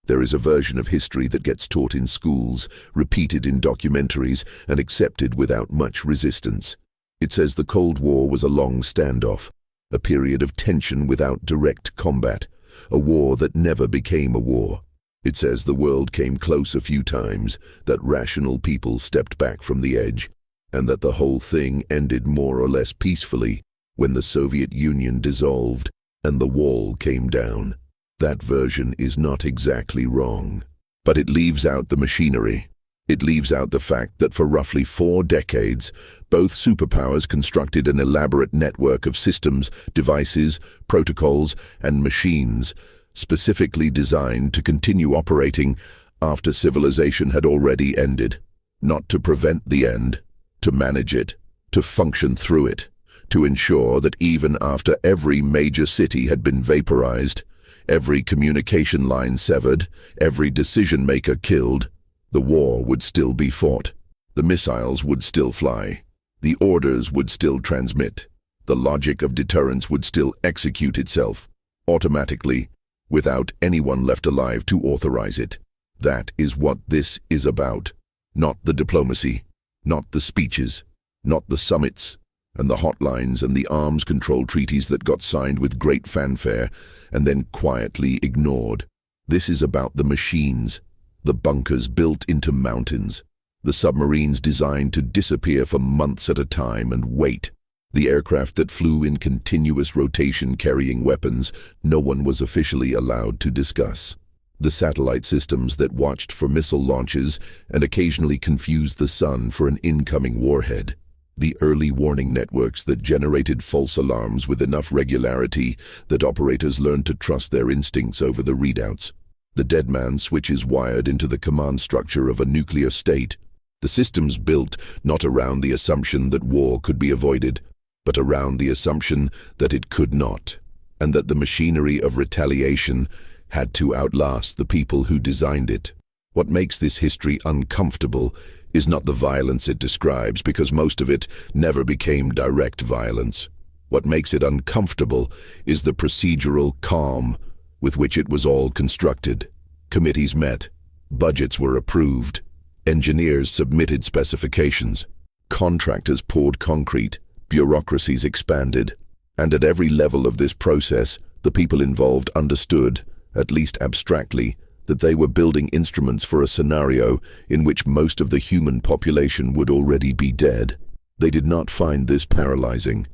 There is a version of history that gets taught in schools, repeated in documentaries, and accepted without much resistance. It says the Cold War was a long standoff, a period of tension without direct combat, a war that never became a war. It says the world came close a few times, that rational people stepped back from the edge, and that the whole thing ended more or less peacefully when the Soviet Union dissolved and the wall came down. That version is not exactly wrong, but it leaves out the machinery. It leaves out the fact that for roughly 4 decades, both superpowers constructed an elaborate network of systems, devices, protocols, and machines specifically designed to continue operating after civilization had already ended. Not to prevent the end, to manage it, to function through it, to ensure that even after every major city had been vaporized, every communication line severed, every decision-maker killed, the war would still be fought. The missiles would still fly. The orders would still transmit. The logic of deterrence would still execute itself, automatically, without anyone left alive to authorize it. That is what this is about. Not the diplomacy, not the speeches, not the summits, and the hotlines and the arms control treaties that got signed with great fanfare and then quietly ignored. This is about the machines, the bunkers built into mountains, the submarines designed to disappear for months at a time and wait, the aircraft that flew in continuous rotation carrying weapons no one was officially allowed to discuss, the satellite systems that watched for missile launches and occasionally confused the sun for an incoming warhead, the early warning networks that generated false alarms with enough regularity that operators learned to trust their instincts over the readouts, the dead man switches wired into the command structure of a nuclear state, the systems built not around the assumption that war could be avoided, but around the assumption that it could not, and that the machinery of retaliation had to outlast the people who designed it. What makes this history uncomfortable is not the violence it describes, because most of it never became direct violence. What makes it uncomfortable is the procedural calm with which it was all constructed. Committees met, budgets were approved, engineers submitted specifications, contractors poured concrete, bureaucracies expanded, and at every level of this process, the people involved understood, at least abstractly, that they were building instruments for a scenario in which most of the human population would already be dead. They did not find this paralyzing.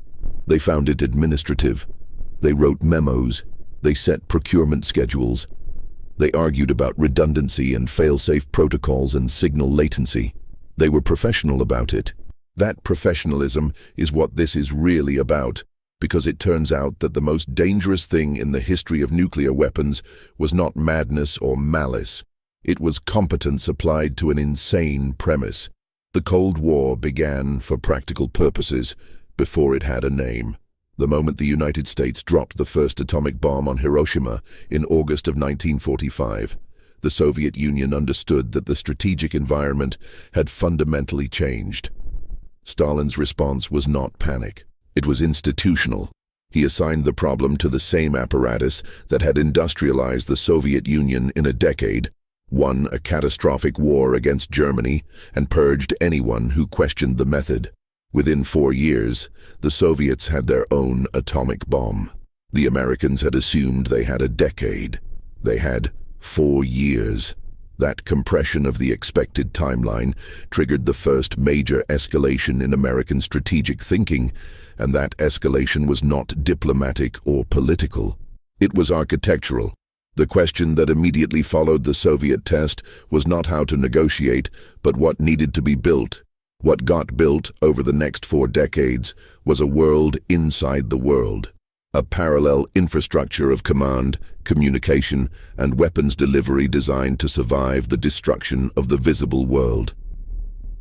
They found it administrative. They wrote memos. They set procurement schedules. They argued about redundancy and fail-safe protocols and signal latency. They were professional about it. That professionalism is what this is really about, because it turns out that the most dangerous thing in the history of nuclear weapons was not madness or malice. It was competence applied to an insane premise. The Cold War began for practical purposes before it had a name. The moment the United States dropped the first atomic bomb on Hiroshima in August of 1945, the Soviet Union understood that the strategic environment had fundamentally changed. Stalin's response was not panic. It was institutional. He assigned the problem to the same apparatus that had industrialized the Soviet Union in a decade, won a catastrophic war against Germany, and purged anyone who questioned the method. Within 4 years, the Soviets had their own atomic bomb. The Americans had assumed they had a decade. They had 4 years. That compression of the expected timeline triggered the first major escalation in American strategic thinking, and that escalation was not diplomatic or political. It was architectural. The question that immediately followed the Soviet test was not how to negotiate, but what needed to be built. What got built over the next 4 decades was a world inside the world. A parallel infrastructure of command, communication, and weapons delivery designed to survive the destruction of the visible world.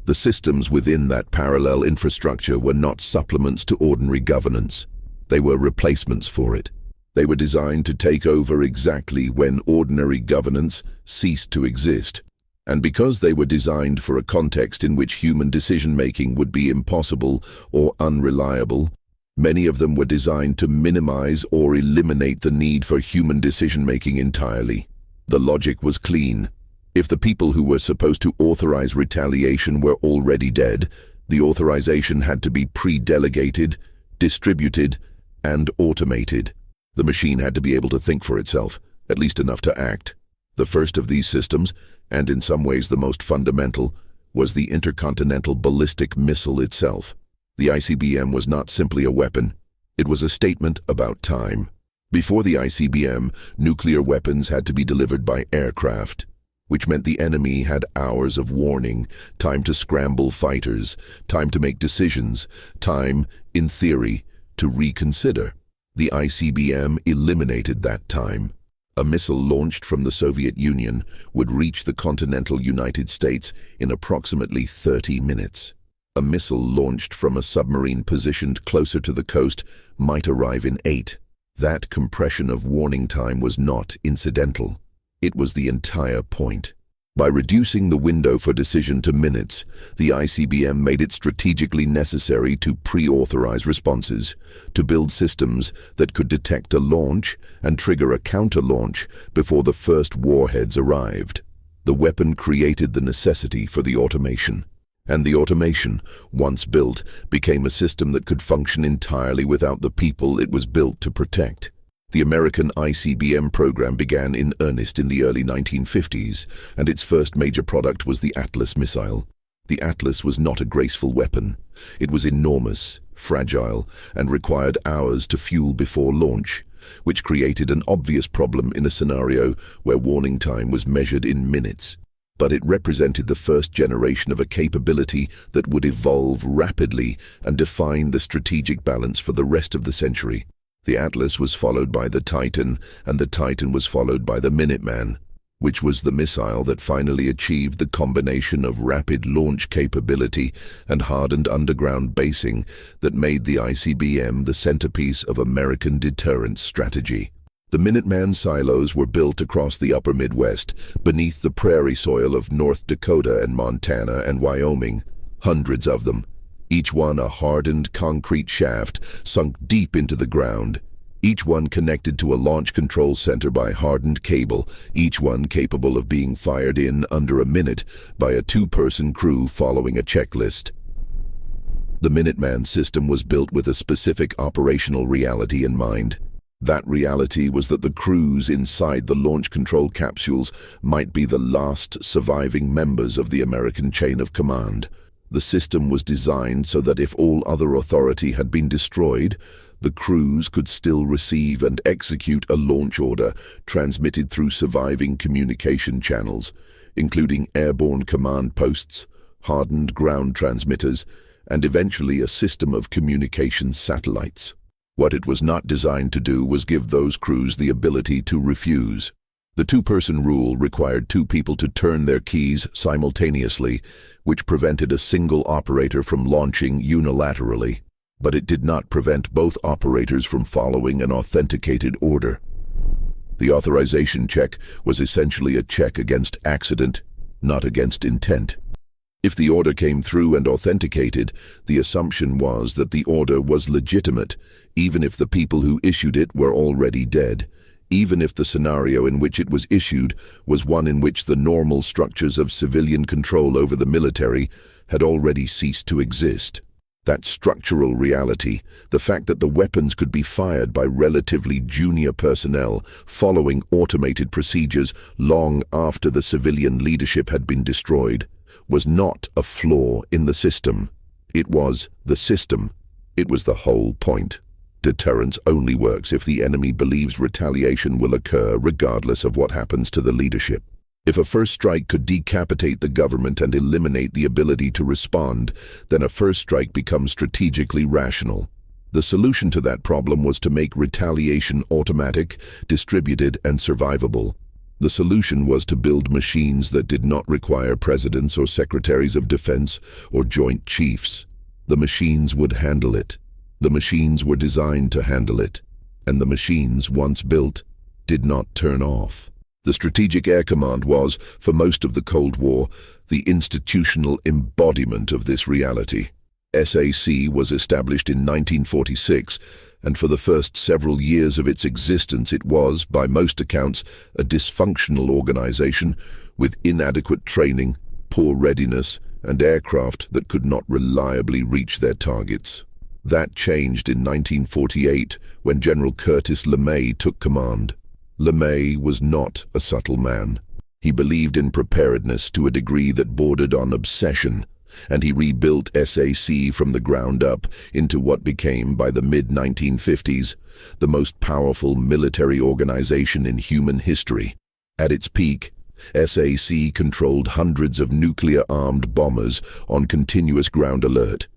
The systems within that parallel infrastructure were not supplements to ordinary governance. They were replacements for it. They were designed to take over exactly when ordinary governance ceased to exist. And because they were designed for a context in which human decision-making would be impossible or unreliable, many of them were designed to minimize or eliminate the need for human decision-making entirely. The logic was clean. If the people who were supposed to authorize retaliation were already dead, the authorization had to be pre-delegated, distributed, and automated. The machine had to be able to think for itself, at least enough to act. The first of these systems, and in some ways the most fundamental, was the intercontinental ballistic missile itself. The ICBM was not simply a weapon. It was a statement about time. Before the ICBM, nuclear weapons had to be delivered by aircraft, which meant the enemy had hours of warning, time to scramble fighters, time to make decisions, time, in theory, to reconsider. The ICBM eliminated that time. A missile launched from the Soviet Union would reach the continental United States in approximately 30 minutes. A missile launched from a submarine positioned closer to the coast might arrive in 8. That compression of warning time was not incidental. It was the entire point. By reducing the window for decision to minutes, the ICBM made it strategically necessary to pre-authorize responses, to build systems that could detect a launch and trigger a counter-launch before the first warheads arrived. The weapon created the necessity for the automation. And the automation, once built, became a system that could function entirely without the people it was built to protect. The American ICBM program began in earnest in the early 1950s, and its first major product was the Atlas missile. The Atlas was not a graceful weapon. It was enormous, fragile, and required hours to fuel before launch, which created an obvious problem in a scenario where warning time was measured in minutes. But it represented the first generation of a capability that would evolve rapidly and define the strategic balance for the rest of the century. The Atlas was followed by the Titan, and the Titan was followed by the Minuteman, which was the missile that finally achieved the combination of rapid launch capability and hardened underground basing that made the ICBM the centerpiece of American deterrence strategy. The Minuteman silos were built across the upper Midwest, beneath the prairie soil of North Dakota and Montana and Wyoming, hundreds of them. Each one a hardened concrete shaft sunk deep into the ground, each one connected to a launch control center by hardened cable, each one capable of being fired in under a minute by a 2-person crew following a checklist. The Minuteman system was built with a specific operational reality in mind. That reality was that the crews inside the launch control capsules might be the last surviving members of the American chain of command. The system was designed so that if all other authority had been destroyed, the crews could still receive and execute a launch order transmitted through surviving communication channels, including airborne command posts, hardened ground transmitters, and eventually a system of communications satellites. What it was not designed to do was give those crews the ability to refuse. The 2-person rule required 2 people to turn their keys simultaneously, which prevented a single operator from launching unilaterally. But it did not prevent both operators from following an authenticated order. The authorization check was essentially a check against accident, not against intent. If the order came through and authenticated, the assumption was that the order was legitimate, even if the people who issued it were already dead, even if the scenario in which it was issued was one in which the normal structures of civilian control over the military had already ceased to exist. That structural reality, the fact that the weapons could be fired by relatively junior personnel following automated procedures long after the civilian leadership had been destroyed, was not a flaw in the system. It was the system. It was the whole point. Deterrence only works if the enemy believes retaliation will occur regardless of what happens to the leadership. If a first strike could decapitate the government and eliminate the ability to respond, then a first strike becomes strategically rational. The solution to that problem was to make retaliation automatic, distributed, and survivable. The solution was to build machines that did not require presidents or secretaries of defense or joint chiefs. The machines would handle it. The machines were designed to handle it, and the machines, once built, did not turn off. The Strategic Air Command was, for most of the Cold War, the institutional embodiment of this reality. SAC was established in 1946 and for the first several years of its existence it was, by most accounts, a dysfunctional organization with inadequate training, poor readiness, and aircraft that could not reliably reach their targets. That changed in 1948 when General Curtis LeMay took command. LeMay was not a subtle man. He believed in preparedness to a degree that bordered on obsession, and he rebuilt SAC from the ground up into what became, by the mid-1950s, the most powerful military organization in human history. At its peak, SAC controlled hundreds of nuclear-armed bombers on continuous ground alert,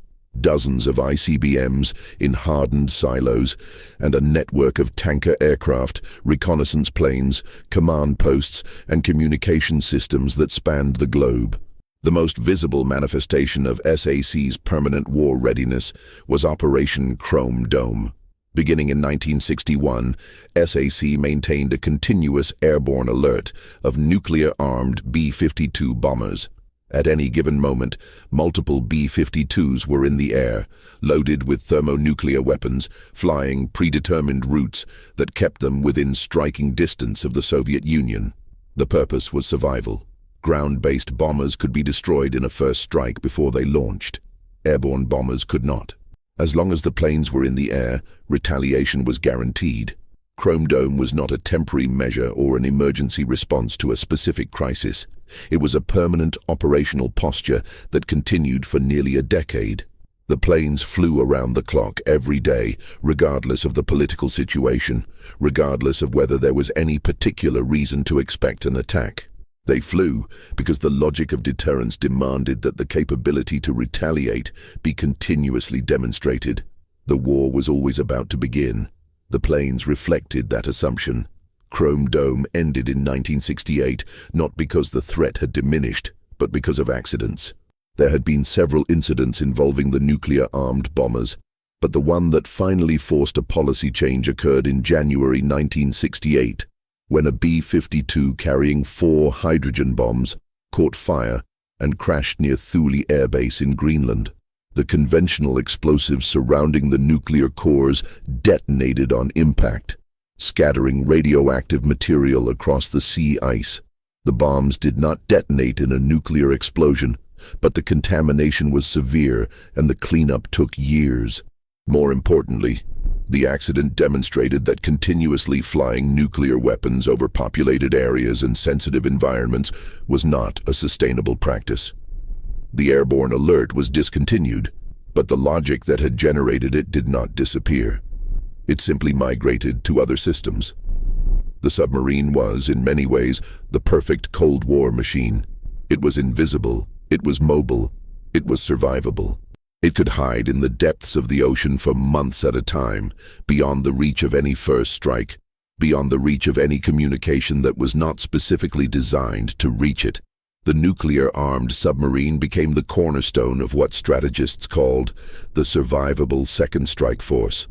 dozens of ICBMs in hardened silos, and a network of tanker aircraft, reconnaissance planes, command posts, and communication systems that spanned the globe. The most visible manifestation of SAC's permanent war readiness was Operation Chrome Dome. Beginning in 1961, SAC maintained a continuous airborne alert of nuclear-armed B-52 bombers. At any given moment, multiple B-52s were in the air, loaded with thermonuclear weapons, flying predetermined routes that kept them within striking distance of the Soviet Union. The purpose was survival. Ground-based bombers could be destroyed in a first strike before they launched. Airborne bombers could not. As long as the planes were in the air, retaliation was guaranteed. Chrome Dome was not a temporary measure or an emergency response to a specific crisis. It was a permanent operational posture that continued for nearly a decade. The planes flew around the clock every day, regardless of the political situation, regardless of whether there was any particular reason to expect an attack. They flew because the logic of deterrence demanded that the capability to retaliate be continuously demonstrated. The war was always about to begin. The planes reflected that assumption. Chrome Dome ended in 1968, not because the threat had diminished, but because of accidents. There had been several incidents involving the nuclear-armed bombers, but the one that finally forced a policy change occurred in January 1968, when a B-52 carrying 4 hydrogen bombs caught fire and crashed near Thule Air Base in Greenland. The conventional explosives surrounding the nuclear cores detonated on impact, scattering radioactive material across the sea ice. The bombs did not detonate in a nuclear explosion, but the contamination was severe and the cleanup took years. More importantly, the accident demonstrated that continuously flying nuclear weapons over populated areas and sensitive environments was not a sustainable practice. The airborne alert was discontinued, but the logic that had generated it did not disappear. It simply migrated to other systems. The submarine was, in many ways, the perfect Cold War machine. It was invisible, it was mobile, it was survivable. It could hide in the depths of the ocean for months at a time, beyond the reach of any first strike, beyond the reach of any communication that was not specifically designed to reach it. The nuclear-armed submarine became the cornerstone of what strategists called the survivable second strike force,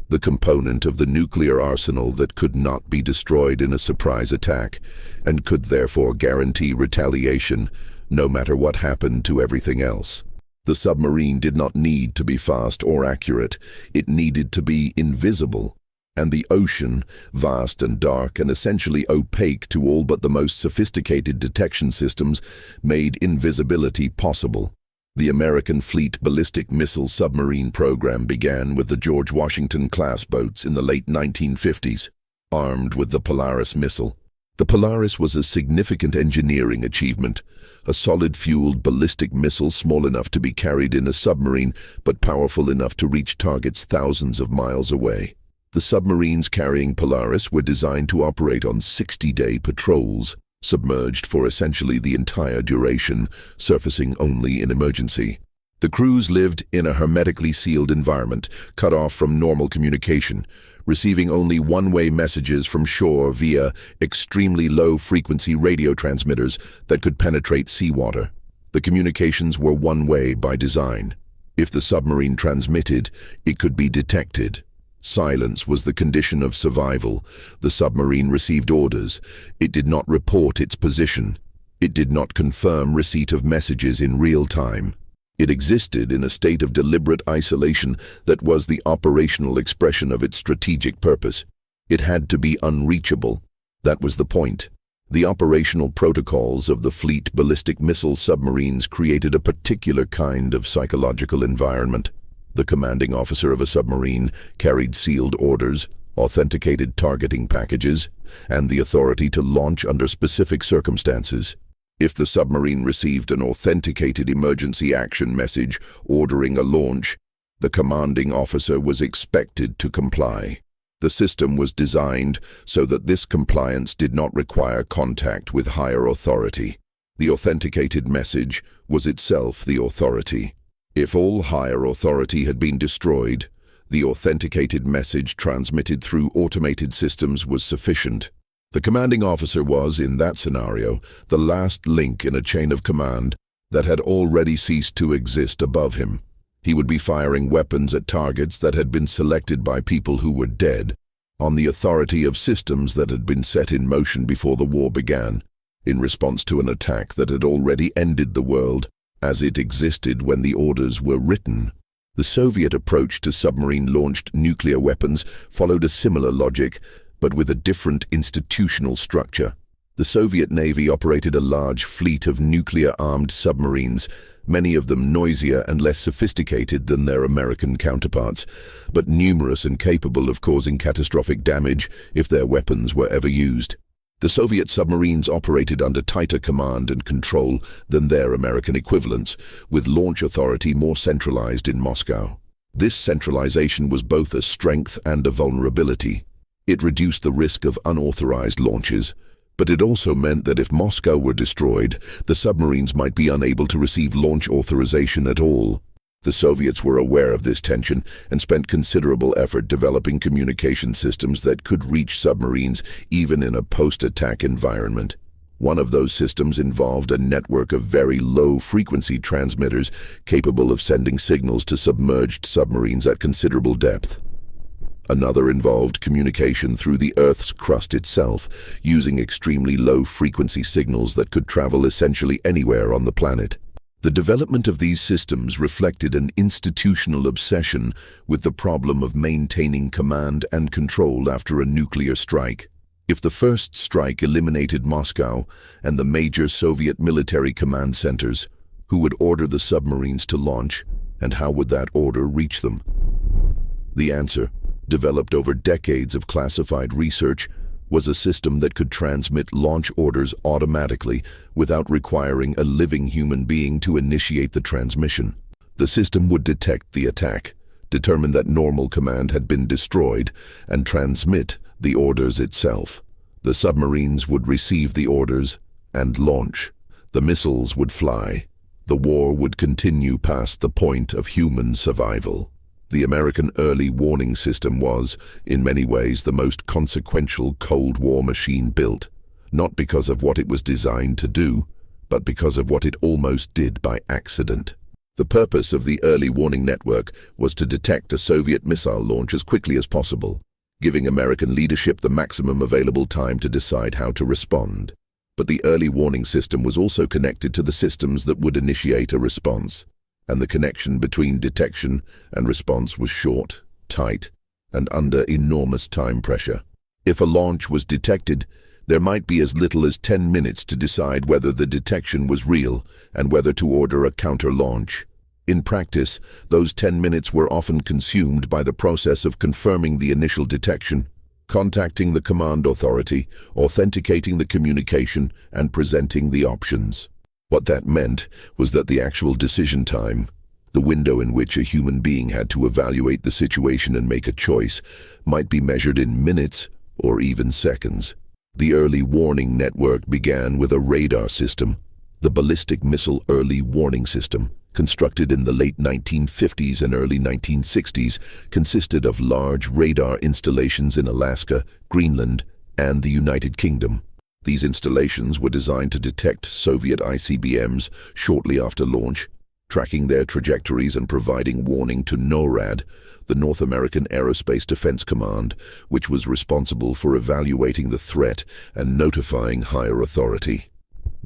the component of the nuclear arsenal that could not be destroyed in a surprise attack, and could therefore guarantee retaliation, no matter what happened to everything else. The submarine did not need to be fast or accurate, it needed to be invisible. And the ocean, vast and dark and essentially opaque to all but the most sophisticated detection systems, made invisibility possible. The American Fleet ballistic missile submarine program began with the George Washington-class boats in the late 1950s, armed with the Polaris missile. The Polaris was a significant engineering achievement, a solid-fueled ballistic missile small enough to be carried in a submarine but powerful enough to reach targets thousands of miles away. The submarines carrying Polaris were designed to operate on 60-day patrols, submerged for essentially the entire duration, surfacing only in emergency. The crews lived in a hermetically sealed environment, cut off from normal communication, receiving only one-way messages from shore via extremely low-frequency radio transmitters that could penetrate seawater. The communications were one-way by design. If the submarine transmitted, it could be detected. Silence was the condition of survival. The submarine received orders. It did not report its position. It did not confirm receipt of messages in real time. It existed in a state of deliberate isolation that was the operational expression of its strategic purpose. It had to be unreachable. That was the point. The operational protocols of the fleet ballistic missile submarines created a particular kind of psychological environment. The commanding officer of a submarine carried sealed orders, authenticated targeting packages, and the authority to launch under specific circumstances. If the submarine received an authenticated emergency action message ordering a launch, the commanding officer was expected to comply. The system was designed so that this compliance did not require contact with higher authority. The authenticated message was itself the authority. If all higher authority had been destroyed, the authenticated message transmitted through automated systems was sufficient. The commanding officer was, in that scenario, the last link in a chain of command that had already ceased to exist above him. He would be firing weapons at targets that had been selected by people who were dead, on the authority of systems that had been set in motion before the war began, in response to an attack that had already ended the world as it existed when the orders were written. The Soviet approach to submarine-launched nuclear weapons followed a similar logic, but with a different institutional structure. The Soviet Navy operated a large fleet of nuclear-armed submarines, many of them noisier and less sophisticated than their American counterparts, but numerous and capable of causing catastrophic damage if their weapons were ever used. The Soviet submarines operated under tighter command and control than their American equivalents, with launch authority more centralized in Moscow. This centralization was both a strength and a vulnerability. It reduced the risk of unauthorized launches, but it also meant that if Moscow were destroyed, the submarines might be unable to receive launch authorization at all. The Soviets were aware of this tension and spent considerable effort developing communication systems that could reach submarines even in a post-attack environment. One of those systems involved a network of very low-frequency transmitters capable of sending signals to submerged submarines at considerable depth. Another involved communication through the Earth's crust itself, using extremely low-frequency signals that could travel essentially anywhere on the planet. The development of these systems reflected an institutional obsession with the problem of maintaining command and control after a nuclear strike. If the first strike eliminated Moscow and the major Soviet military command centers, who would order the submarines to launch, and how would that order reach them? The answer, developed over decades of classified research, was a system that could transmit launch orders automatically without requiring a living human being to initiate the transmission. The system would detect the attack, determine that normal command had been destroyed, and transmit the orders itself. The submarines would receive the orders and launch. The missiles would fly. The war would continue past the point of human survival. The American early warning system was, in many ways, the most consequential Cold War machine built, not because of what it was designed to do, but because of what it almost did by accident. The purpose of the early warning network was to detect a Soviet missile launch as quickly as possible, giving American leadership the maximum available time to decide how to respond. But the early warning system was also connected to the systems that would initiate a response, and the connection between detection and response was short, tight, and under enormous time pressure. If a launch was detected, there might be as little as 10 minutes to decide whether the detection was real and whether to order a counter-launch. In practice, those 10 minutes were often consumed by the process of confirming the initial detection, contacting the command authority, authenticating the communication, and presenting the options. What that meant was that the actual decision time, the window in which a human being had to evaluate the situation and make a choice, might be measured in minutes or even seconds. The early warning network began with a radar system, the Ballistic Missile Early Warning System, constructed in the late 1950s and early 1960s, consisted of large radar installations in Alaska, Greenland, and the United Kingdom. These installations were designed to detect Soviet ICBMs shortly after launch, tracking their trajectories and providing warning to NORAD, the North American Aerospace Defense Command, which was responsible for evaluating the threat and notifying higher authority.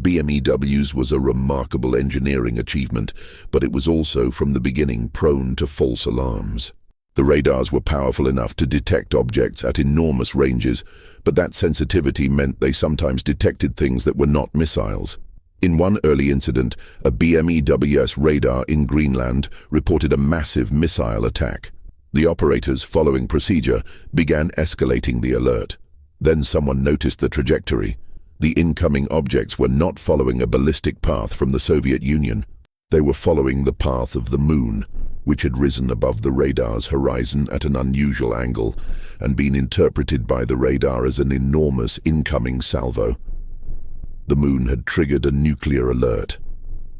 BMEWs was a remarkable engineering achievement, but it was also from the beginning prone to false alarms. The radars were powerful enough to detect objects at enormous ranges, but that sensitivity meant they sometimes detected things that were not missiles. In one early incident, a BMEWS radar in Greenland reported a massive missile attack. The operators, following procedure, began escalating the alert. Then someone noticed the trajectory. The incoming objects were not following a ballistic path from the Soviet Union. They were following the path of the moon, which had risen above the radar's horizon at an unusual angle and been interpreted by the radar as an enormous incoming salvo. The moon had triggered a nuclear alert.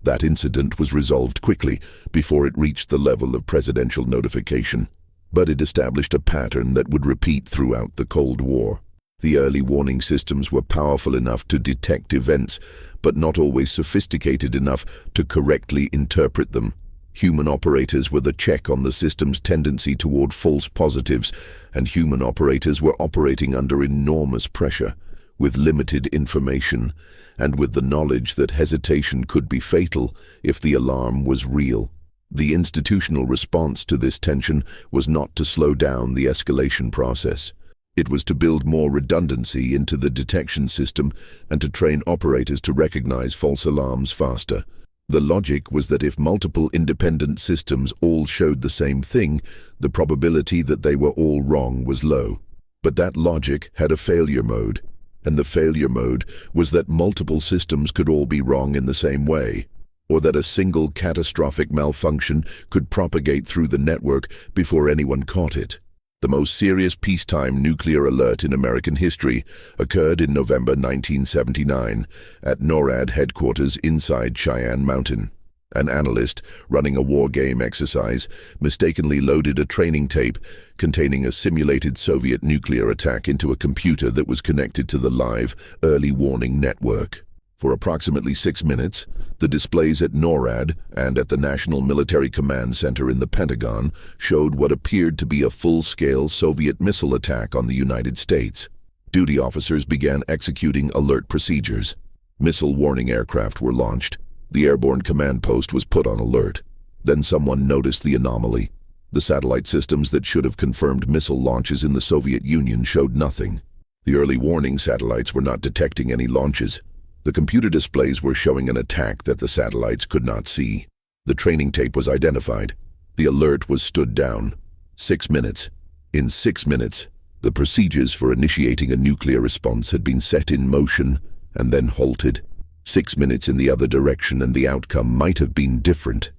That incident was resolved quickly before it reached the level of presidential notification, but it established a pattern that would repeat throughout the Cold War. The early warning systems were powerful enough to detect events, but not always sophisticated enough to correctly interpret them. Human operators were the check on the system's tendency toward false positives, and human operators were operating under enormous pressure, with limited information, and with the knowledge that hesitation could be fatal if the alarm was real. The institutional response to this tension was not to slow down the escalation process. It was to build more redundancy into the detection system and to train operators to recognize false alarms faster. The logic was that if multiple independent systems all showed the same thing, the probability that they were all wrong was low. But that logic had a failure mode, and the failure mode was that multiple systems could all be wrong in the same way, or that a single catastrophic malfunction could propagate through the network before anyone caught it. The most serious peacetime nuclear alert in American history occurred in November 1979 at NORAD headquarters inside Cheyenne Mountain. An analyst running a war game exercise mistakenly loaded a training tape containing a simulated Soviet nuclear attack into a computer that was connected to the live early warning network. For approximately 6 minutes, the displays at NORAD and at the National Military Command Center in the Pentagon showed what appeared to be a full-scale Soviet missile attack on the United States. Duty officers began executing alert procedures. Missile warning aircraft were launched. The airborne command post was put on alert. Then someone noticed the anomaly. The satellite systems that should have confirmed missile launches in the Soviet Union showed nothing. The early warning satellites were not detecting any launches. The computer displays were showing an attack that the satellites could not see. The training tape was identified. The alert was stood down. 6 minutes. In 6 minutes, the procedures for initiating a nuclear response had been set in motion and then halted. 6 minutes in the other direction and the outcome might have been different.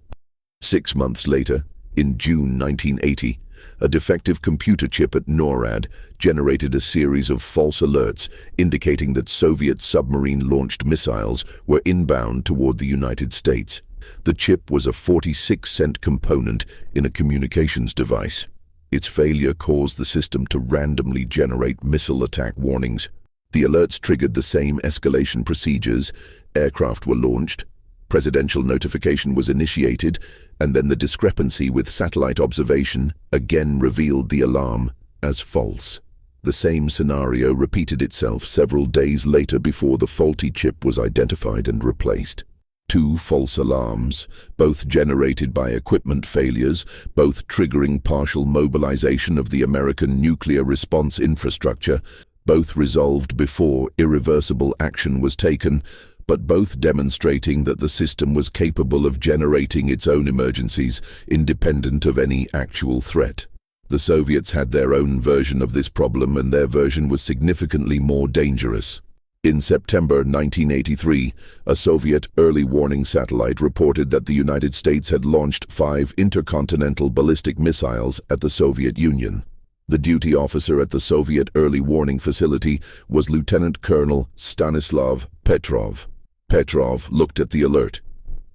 6 months later, in June 1980, a defective computer chip at NORAD generated a series of false alerts indicating that Soviet submarine-launched missiles were inbound toward the United States. The chip was a 46-cent component in a communications device. Its failure caused the system to randomly generate missile attack warnings. The alerts triggered the same escalation procedures. Aircraft were launched. Presidential notification was initiated, and then the discrepancy with satellite observation again revealed the alarm as false. The same scenario repeated itself several days later before the faulty chip was identified and replaced. 2 false alarms, both generated by equipment failures, both triggering partial mobilization of the American nuclear response infrastructure, both resolved before irreversible action was taken, but both demonstrating that the system was capable of generating its own emergencies, independent of any actual threat. The Soviets had their own version of this problem, and their version was significantly more dangerous. In September 1983, a Soviet early warning satellite reported that the United States had launched 5 intercontinental ballistic missiles at the Soviet Union. The duty officer at the Soviet early warning facility was Lieutenant Colonel Stanislav Petrov. Petrov looked at the alert.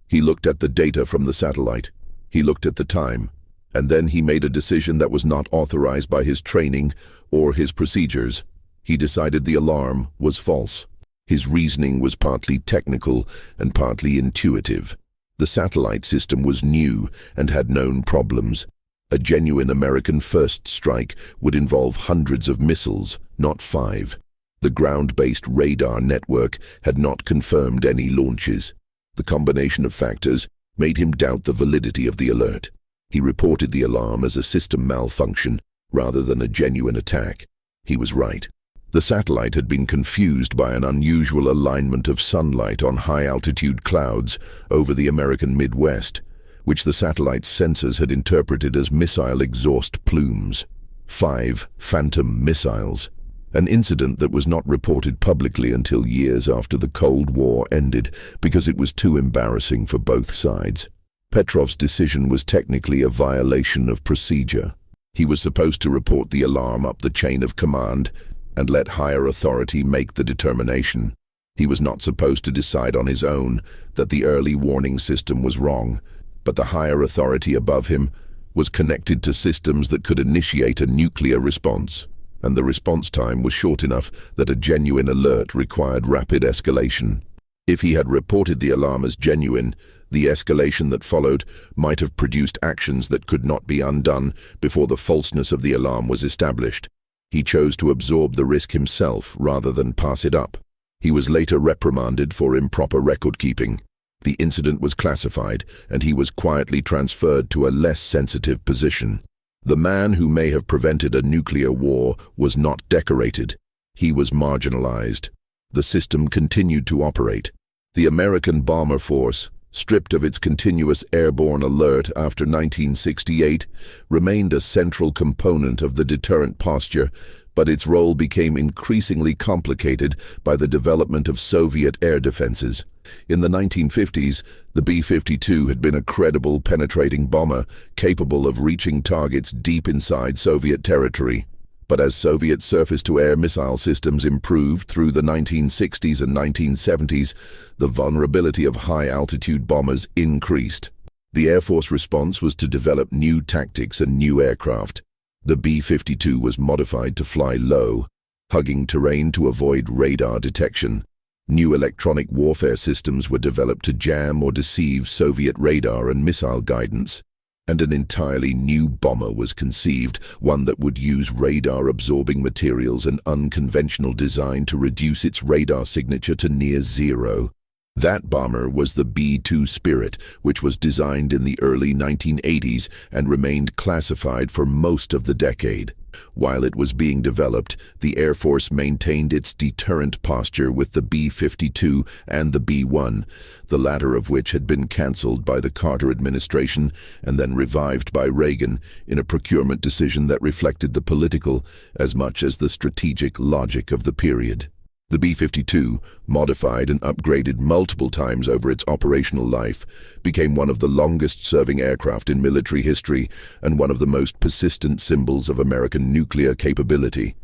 He looked at the data from the satellite. He looked at the time. And then he made a decision that was not authorized by his training or his procedures. He decided the alarm was false. His reasoning was partly technical and partly intuitive. The satellite system was new and had known problems. A genuine American first strike would involve hundreds of missiles, not 5. The ground-based radar network had not confirmed any launches. The combination of factors made him doubt the validity of the alert. He reported the alarm as a system malfunction rather than a genuine attack. He was right. The satellite had been confused by an unusual alignment of sunlight on high-altitude clouds over the American Midwest, which the satellite's sensors had interpreted as missile exhaust plumes. 5 Phantom missiles. An incident that was not reported publicly until years after the Cold War ended because it was too embarrassing for both sides. Petrov's decision was technically a violation of procedure. He was supposed to report the alarm up the chain of command and let higher authority make the determination. He was not supposed to decide on his own that the early warning system was wrong, but the higher authority above him was connected to systems that could initiate a nuclear response, and the response time was short enough that a genuine alert required rapid escalation. If he had reported the alarm as genuine, the escalation that followed might have produced actions that could not be undone before the falseness of the alarm was established. He chose to absorb the risk himself rather than pass it up. He was later reprimanded for improper record-keeping. The incident was classified, and he was quietly transferred to a less sensitive position. The man who may have prevented a nuclear war was not decorated. He was marginalized. The system continued to operate. The American Bomber Force, stripped of its continuous airborne alert after 1968, remained a central component of the deterrent posture, but its role became increasingly complicated by the development of Soviet air defenses. In the 1950s, the B-52 had been a credible, penetrating bomber capable of reaching targets deep inside Soviet territory. But as Soviet surface-to-air missile systems improved through the 1960s and 1970s, the vulnerability of high-altitude bombers increased. The Air Force response was to develop new tactics and new aircraft. The B-52 was modified to fly low, hugging terrain to avoid radar detection. New electronic warfare systems were developed to jam or deceive Soviet radar and missile guidance. And an entirely new bomber was conceived, one that would use radar-absorbing materials and unconventional design to reduce its radar signature to near zero. That bomber was the B-2 Spirit, which was designed in the early 1980s and remained classified for most of the decade. While it was being developed, the Air Force maintained its deterrent posture with the B-52 and the B-1, the latter of which had been cancelled by the Carter administration and then revived by Reagan in a procurement decision that reflected the political as much as the strategic logic of the period. The B-52, modified and upgraded multiple times over its operational life, became one of the longest-serving aircraft in military history and one of the most persistent symbols of American nuclear capability.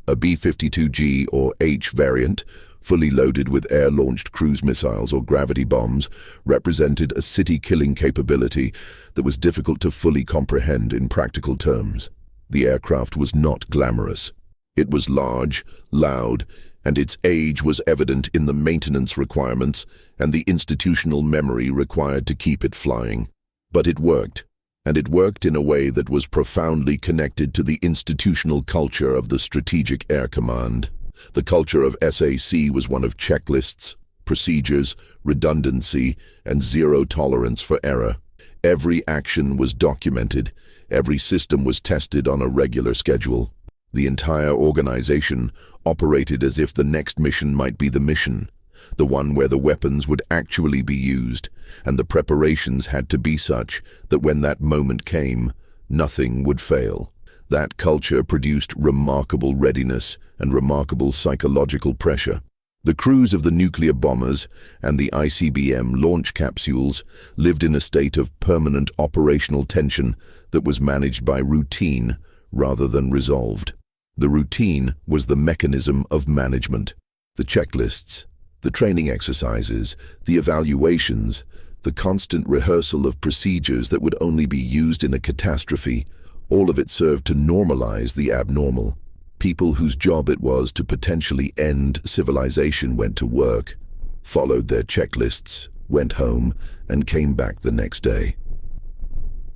A B-52G or H variant, fully loaded with air-launched cruise missiles or gravity bombs, represented a city-killing capability that was difficult to fully comprehend in practical terms. The aircraft was not glamorous. It was large, loud, and its age was evident in the maintenance requirements and the institutional memory required to keep it flying. But it worked, and it worked in a way that was profoundly connected to the institutional culture of the Strategic Air Command. The culture of SAC was one of checklists, procedures, redundancy, and zero tolerance for error. Every action was documented, every system was tested on a regular schedule. The entire organization operated as if the next mission might be the mission, the one where the weapons would actually be used, and the preparations had to be such that when that moment came, nothing would fail. That culture produced remarkable readiness and remarkable psychological pressure. The crews of the nuclear bombers and the ICBM launch capsules lived in a state of permanent operational tension that was managed by routine rather than resolved. The routine was the mechanism of management. The checklists, the training exercises, the evaluations, the constant rehearsal of procedures that would only be used in a catastrophe, all of it served to normalize the abnormal. People whose job it was to potentially end civilization went to work, followed their checklists, went home, and came back the next day.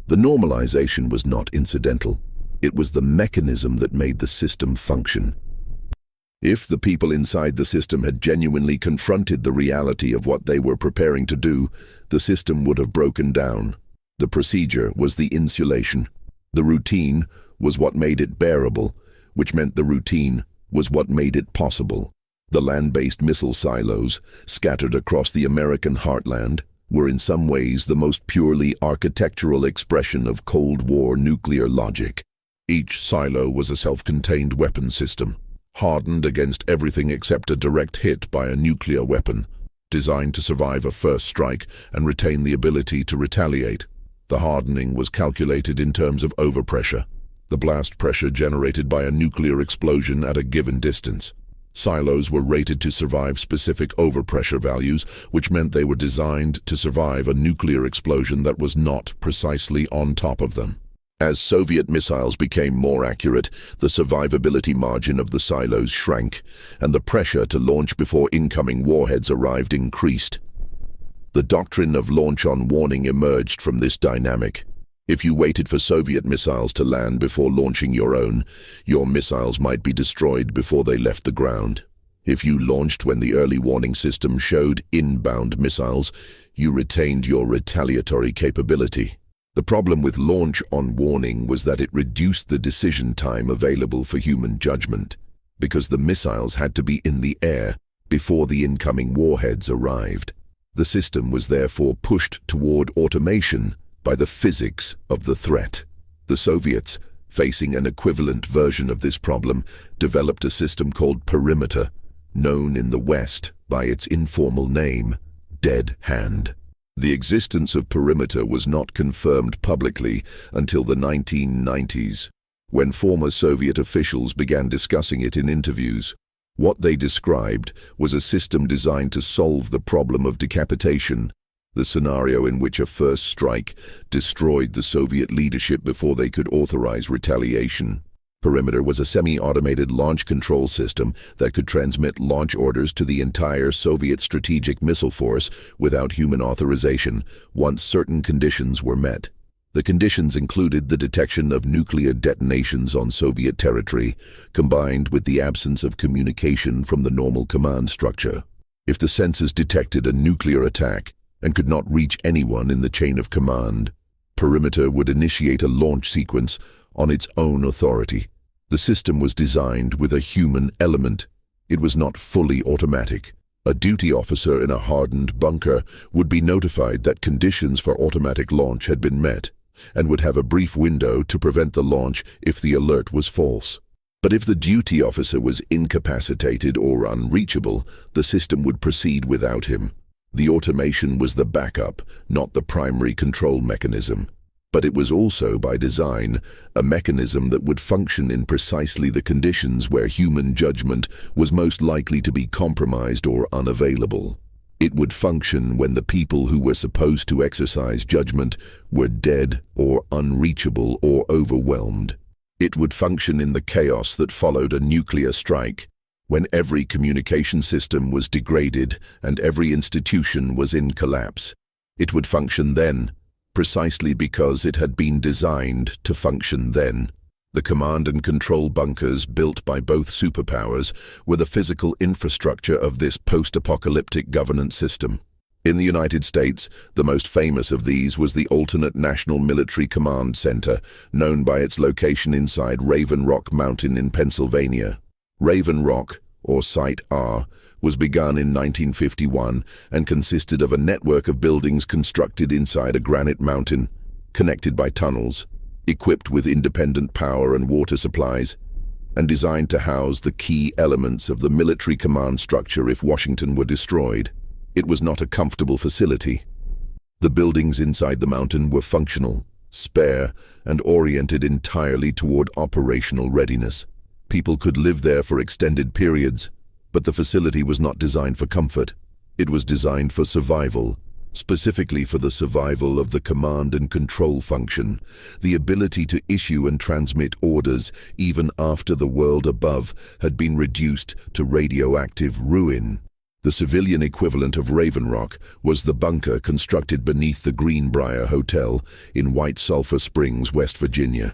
The normalization was not incidental. It was the mechanism that made the system function. If the people inside the system had genuinely confronted the reality of what they were preparing to do, the system would have broken down. The procedure was the insulation. The routine was what made it bearable, which meant the routine was what made it possible. The land-based missile silos, scattered across the American heartland, were in some ways the most purely architectural expression of Cold War nuclear logic. Each silo was a self-contained weapon system, hardened against everything except a direct hit by a nuclear weapon, designed to survive a first strike and retain the ability to retaliate. The hardening was calculated in terms of overpressure, the blast pressure generated by a nuclear explosion at a given distance. Silos were rated to survive specific overpressure values, which meant they were designed to survive a nuclear explosion that was not precisely on top of them. As Soviet missiles became more accurate, the survivability margin of the silos shrank, and the pressure to launch before incoming warheads arrived increased. The doctrine of launch on warning emerged from this dynamic. If you waited for Soviet missiles to land before launching your own, your missiles might be destroyed before they left the ground. If you launched when the early warning system showed inbound missiles, you retained your retaliatory capability. The problem with launch on warning was that it reduced the decision time available for human judgment, because the missiles had to be in the air before the incoming warheads arrived. The system was therefore pushed toward automation by the physics of the threat. The Soviets, facing an equivalent version of this problem, developed a system called perimeter, known in the West by its informal name, dead hand. The existence of perimeter was not confirmed publicly until the 1990s, when former Soviet officials began discussing it in interviews. What they described was a system designed to solve the problem of decapitation, the scenario in which a first strike destroyed the Soviet leadership before they could authorize retaliation. Perimeter was a semi-automated launch control system that could transmit launch orders to the entire Soviet strategic missile force without human authorization once certain conditions were met. The conditions included the detection of nuclear detonations on Soviet territory, combined with the absence of communication from the normal command structure. If the sensors detected a nuclear attack and could not reach anyone in the chain of command, Perimeter would initiate a launch sequence on its own authority. The system was designed with a human element. It was not fully automatic. A duty officer in a hardened bunker would be notified that conditions for automatic launch had been met, and would have a brief window to prevent the launch if the alert was false. But if the duty officer was incapacitated or unreachable, the system would proceed without him. The automation was the backup, not the primary control mechanism. But it was also, by design, a mechanism that would function in precisely the conditions where human judgment was most likely to be compromised or unavailable. It would function when the people who were supposed to exercise judgment were dead or unreachable or overwhelmed. It would function in the chaos that followed a nuclear strike, when every communication system was degraded and every institution was in collapse. It would function then, precisely because it had been designed to function then. The command and control bunkers built by both superpowers were the physical infrastructure of this post-apocalyptic governance system. In the United States, the most famous of these was the Alternate National Military Command Center, known by its location inside Raven Rock Mountain in Pennsylvania. Raven Rock, or Site R, was begun in 1951 and consisted of a network of buildings constructed inside a granite mountain, connected by tunnels, equipped with independent power and water supplies, and designed to house the key elements of the military command structure if Washington were destroyed. It was not a comfortable facility. The buildings inside the mountain were functional, spare, and oriented entirely toward operational readiness. People could live there for extended periods, but the facility was not designed for comfort. It was designed for survival, specifically for the survival of the command and control function, the ability to issue and transmit orders even after the world above had been reduced to radioactive ruin. The civilian equivalent of Raven Rock was the bunker constructed beneath the Greenbrier Hotel in White Sulphur Springs, West Virginia.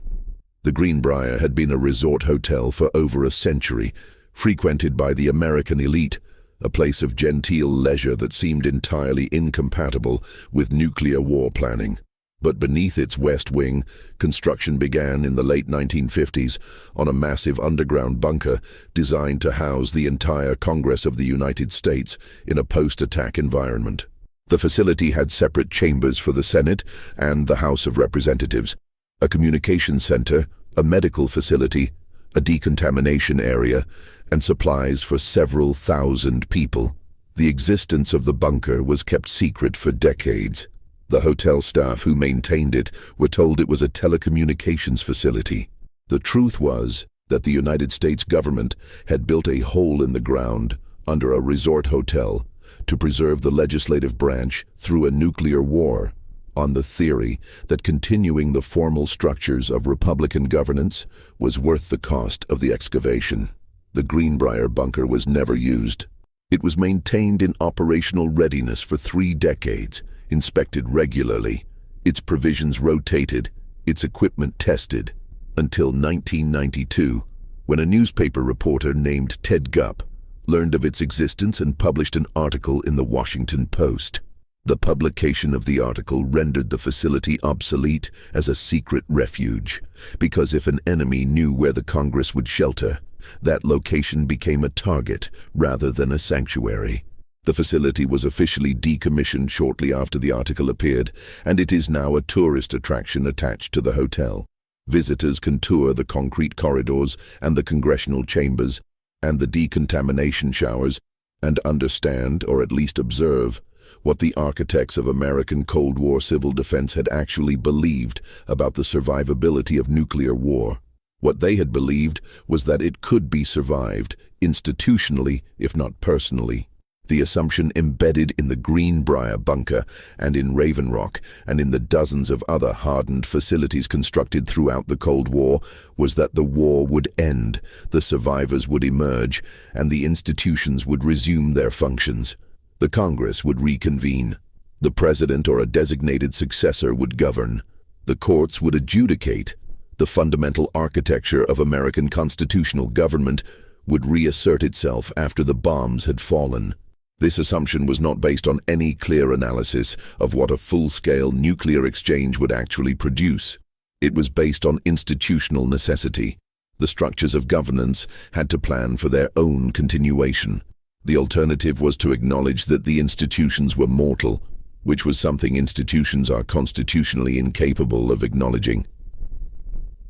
The Greenbrier had been a resort hotel for over a century, frequented by the American elite, a place of genteel leisure that seemed entirely incompatible with nuclear war planning. But beneath its west wing, construction began in the late 1950s on a massive underground bunker designed to house the entire Congress of the United States in a post-attack environment. The facility had separate chambers for the Senate and the House of Representatives, a communications center, a medical facility, a decontamination area, and supplies for several thousand people. The existence of the bunker was kept secret for decades. The hotel staff who maintained it were told it was a telecommunications facility. The truth was that the United States government had built a hole in the ground under a resort hotel to preserve the legislative branch through a nuclear war, on the theory that continuing the formal structures of Republican governance was worth the cost of the excavation. The Greenbrier bunker was never used. It was maintained in operational readiness for 3 decades, inspected regularly, its provisions rotated, its equipment tested, until 1992, when a newspaper reporter named Ted Gupp learned of its existence and published an article in the Washington Post. The publication of the article rendered the facility obsolete as a secret refuge, because if an enemy knew where the Congress would shelter, that location became a target rather than a sanctuary. The facility was officially decommissioned shortly after the article appeared, and it is now a tourist attraction attached to the hotel. Visitors can tour the concrete corridors and the congressional chambers and the decontamination showers and understand, or at least observe, what the architects of American Cold War civil defense had actually believed about the survivability of nuclear war. What they had believed was that it could be survived, institutionally, if not personally. The assumption embedded in the Greenbrier bunker and in Raven Rock and in the dozens of other hardened facilities constructed throughout the Cold War was that the war would end, the survivors would emerge, and the institutions would resume their functions. The Congress would reconvene. The president or a designated successor would govern. The courts would adjudicate. The fundamental architecture of American constitutional government would reassert itself after the bombs had fallen. This assumption was not based on any clear analysis of what a full-scale nuclear exchange would actually produce. It was based on institutional necessity. The structures of governance had to plan for their own continuation. The alternative was to acknowledge that the institutions were mortal, which was something institutions are constitutionally incapable of acknowledging.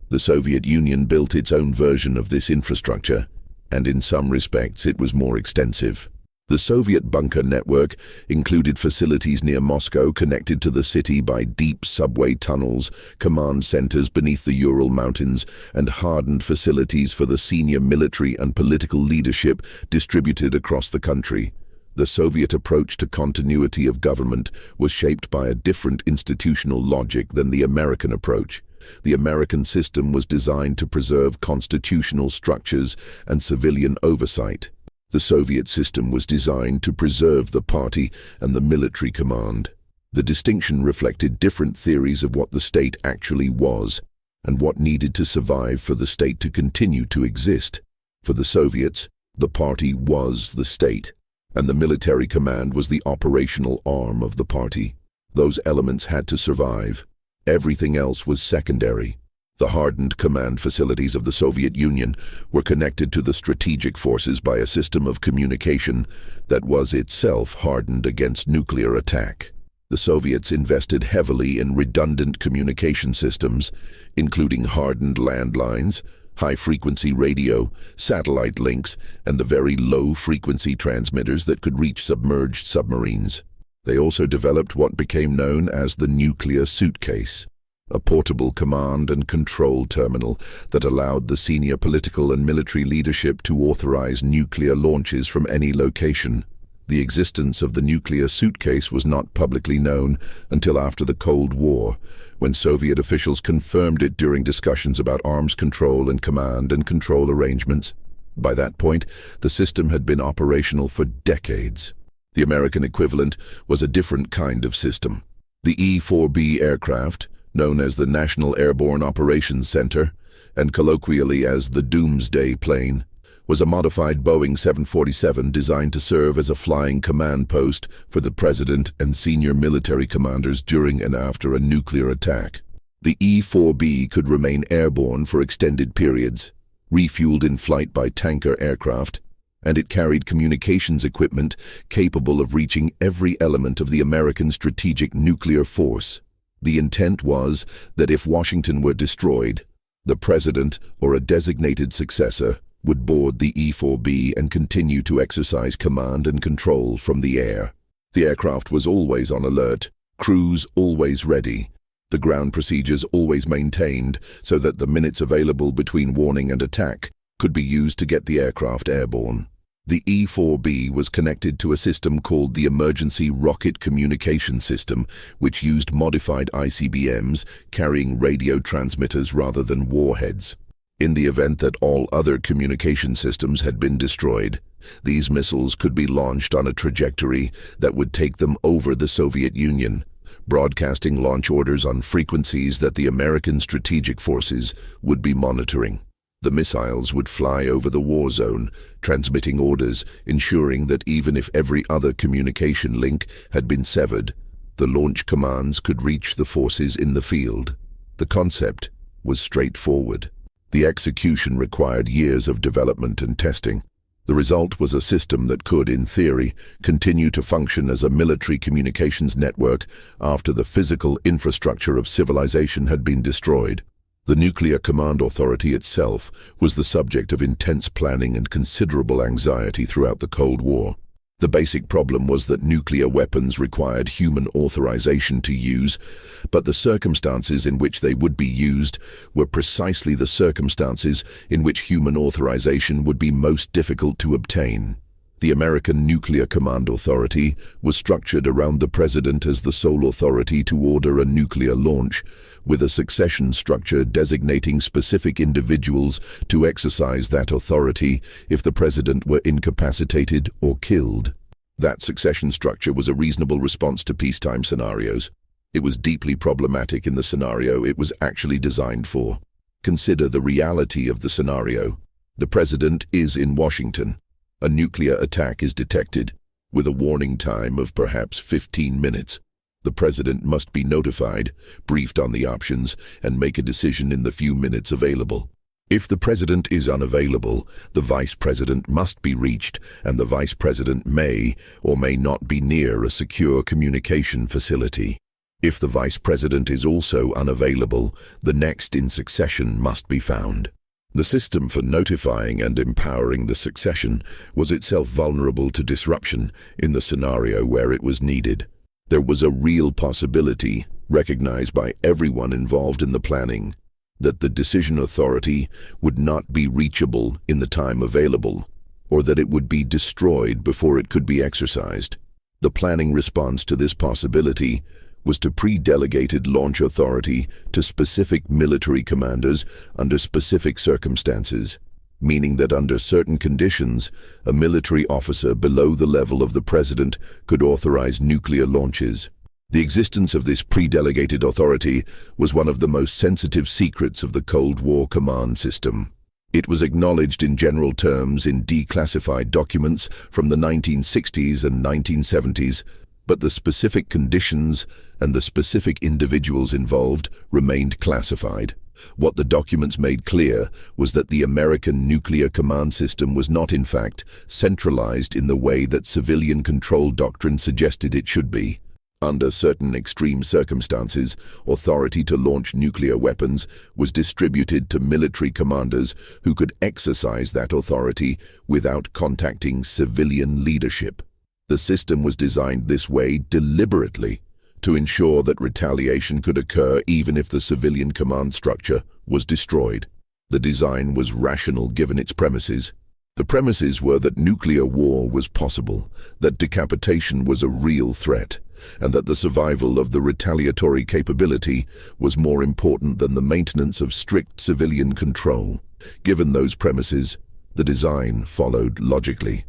The Soviet Union built its own version of this infrastructure, and in some respects it was more extensive. The Soviet bunker network included facilities near Moscow connected to the city by deep subway tunnels, command centers beneath the Ural Mountains, and hardened facilities for the senior military and political leadership distributed across the country. The Soviet approach to continuity of government was shaped by a different institutional logic than the American approach. The American system was designed to preserve constitutional structures and civilian oversight. The Soviet system was designed to preserve the party and the military command. The distinction reflected different theories of what the state actually was and what needed to survive for the state to continue to exist. For the Soviets, the party was the state, and the military command was the operational arm of the party. Those elements had to survive. Everything else was secondary. The hardened command facilities of the Soviet Union were connected to the strategic forces by a system of communication that was itself hardened against nuclear attack. The Soviets invested heavily in redundant communication systems, including hardened landlines, high-frequency radio, satellite links, and the very low-frequency transmitters that could reach submerged submarines. They also developed what became known as the nuclear suitcase, a portable command and control terminal that allowed the senior political and military leadership to authorize nuclear launches from any location. The existence of the nuclear suitcase was not publicly known until after the Cold War, when Soviet officials confirmed it during discussions about arms control and command and control arrangements. By that point, the system had been operational for decades. The American equivalent was a different kind of system. The E-4B aircraft, known as the National Airborne Operations Center, and colloquially as the Doomsday plane, was a modified Boeing 747 designed to serve as a flying command post for the president and senior military commanders during and after a nuclear attack. The E-4B could remain airborne for extended periods, refueled in flight by tanker aircraft, and it carried communications equipment capable of reaching every element of the American strategic nuclear force. The intent was that if Washington were destroyed, the president or a designated successor would board the E-4B and continue to exercise command and control from the air. The aircraft was always on alert, crews always ready, the ground procedures always maintained so that the minutes available between warning and attack could be used to get the aircraft airborne. The E-4B was connected to a system called the Emergency Rocket Communication System, which used modified ICBMs carrying radio transmitters rather than warheads. In the event that all other communication systems had been destroyed, these missiles could be launched on a trajectory that would take them over the Soviet Union, broadcasting launch orders on frequencies that the American strategic forces would be monitoring. The missiles would fly over the war zone, transmitting orders, ensuring that even if every other communication link had been severed, the launch commands could reach the forces in the field. The concept was straightforward. The execution required years of development and testing. The result was a system that could, in theory, continue to function as a military communications network after the physical infrastructure of civilization had been destroyed. The Nuclear Command Authority itself was the subject of intense planning and considerable anxiety throughout the Cold War. The basic problem was that nuclear weapons required human authorization to use, but the circumstances in which they would be used were precisely the circumstances in which human authorization would be most difficult to obtain. The American Nuclear Command Authority was structured around the president as the sole authority to order a nuclear launch, with a succession structure designating specific individuals to exercise that authority if the president were incapacitated or killed. That succession structure was a reasonable response to peacetime scenarios. It was deeply problematic in the scenario it was actually designed for. Consider the reality of the scenario. The president is in Washington. A nuclear attack is detected, with a warning time of perhaps 15 minutes. The president must be notified, briefed on the options, and make a decision in the few minutes available. If the president is unavailable, the vice president must be reached, and the vice president may or may not be near a secure communication facility. If the vice president is also unavailable, the next in succession must be found. The system for notifying and empowering the succession was itself vulnerable to disruption in the scenario where it was needed. There was a real possibility, recognized by everyone involved in the planning, that the decision authority would not be reachable in the time available, or that it would be destroyed before it could be exercised. The planning response to this possibility was to pre-delegated launch authority to specific military commanders under specific circumstances, meaning that under certain conditions, a military officer below the level of the president could authorize nuclear launches. The existence of this pre-delegated authority was one of the most sensitive secrets of the Cold War command system. It was acknowledged in general terms in declassified documents from the 1960s and 1970s, but the specific conditions and the specific individuals involved remained classified. What the documents made clear was that the American nuclear command system was not, in fact, centralized in the way that civilian control doctrine suggested it should be. Under certain extreme circumstances, authority to launch nuclear weapons was distributed to military commanders who could exercise that authority without contacting civilian leadership. The system was designed this way deliberately to ensure that retaliation could occur even if the civilian command structure was destroyed. The design was rational given its premises. The premises were that nuclear war was possible, that decapitation was a real threat, and that the survival of the retaliatory capability was more important than the maintenance of strict civilian control. Given those premises, the design followed logically.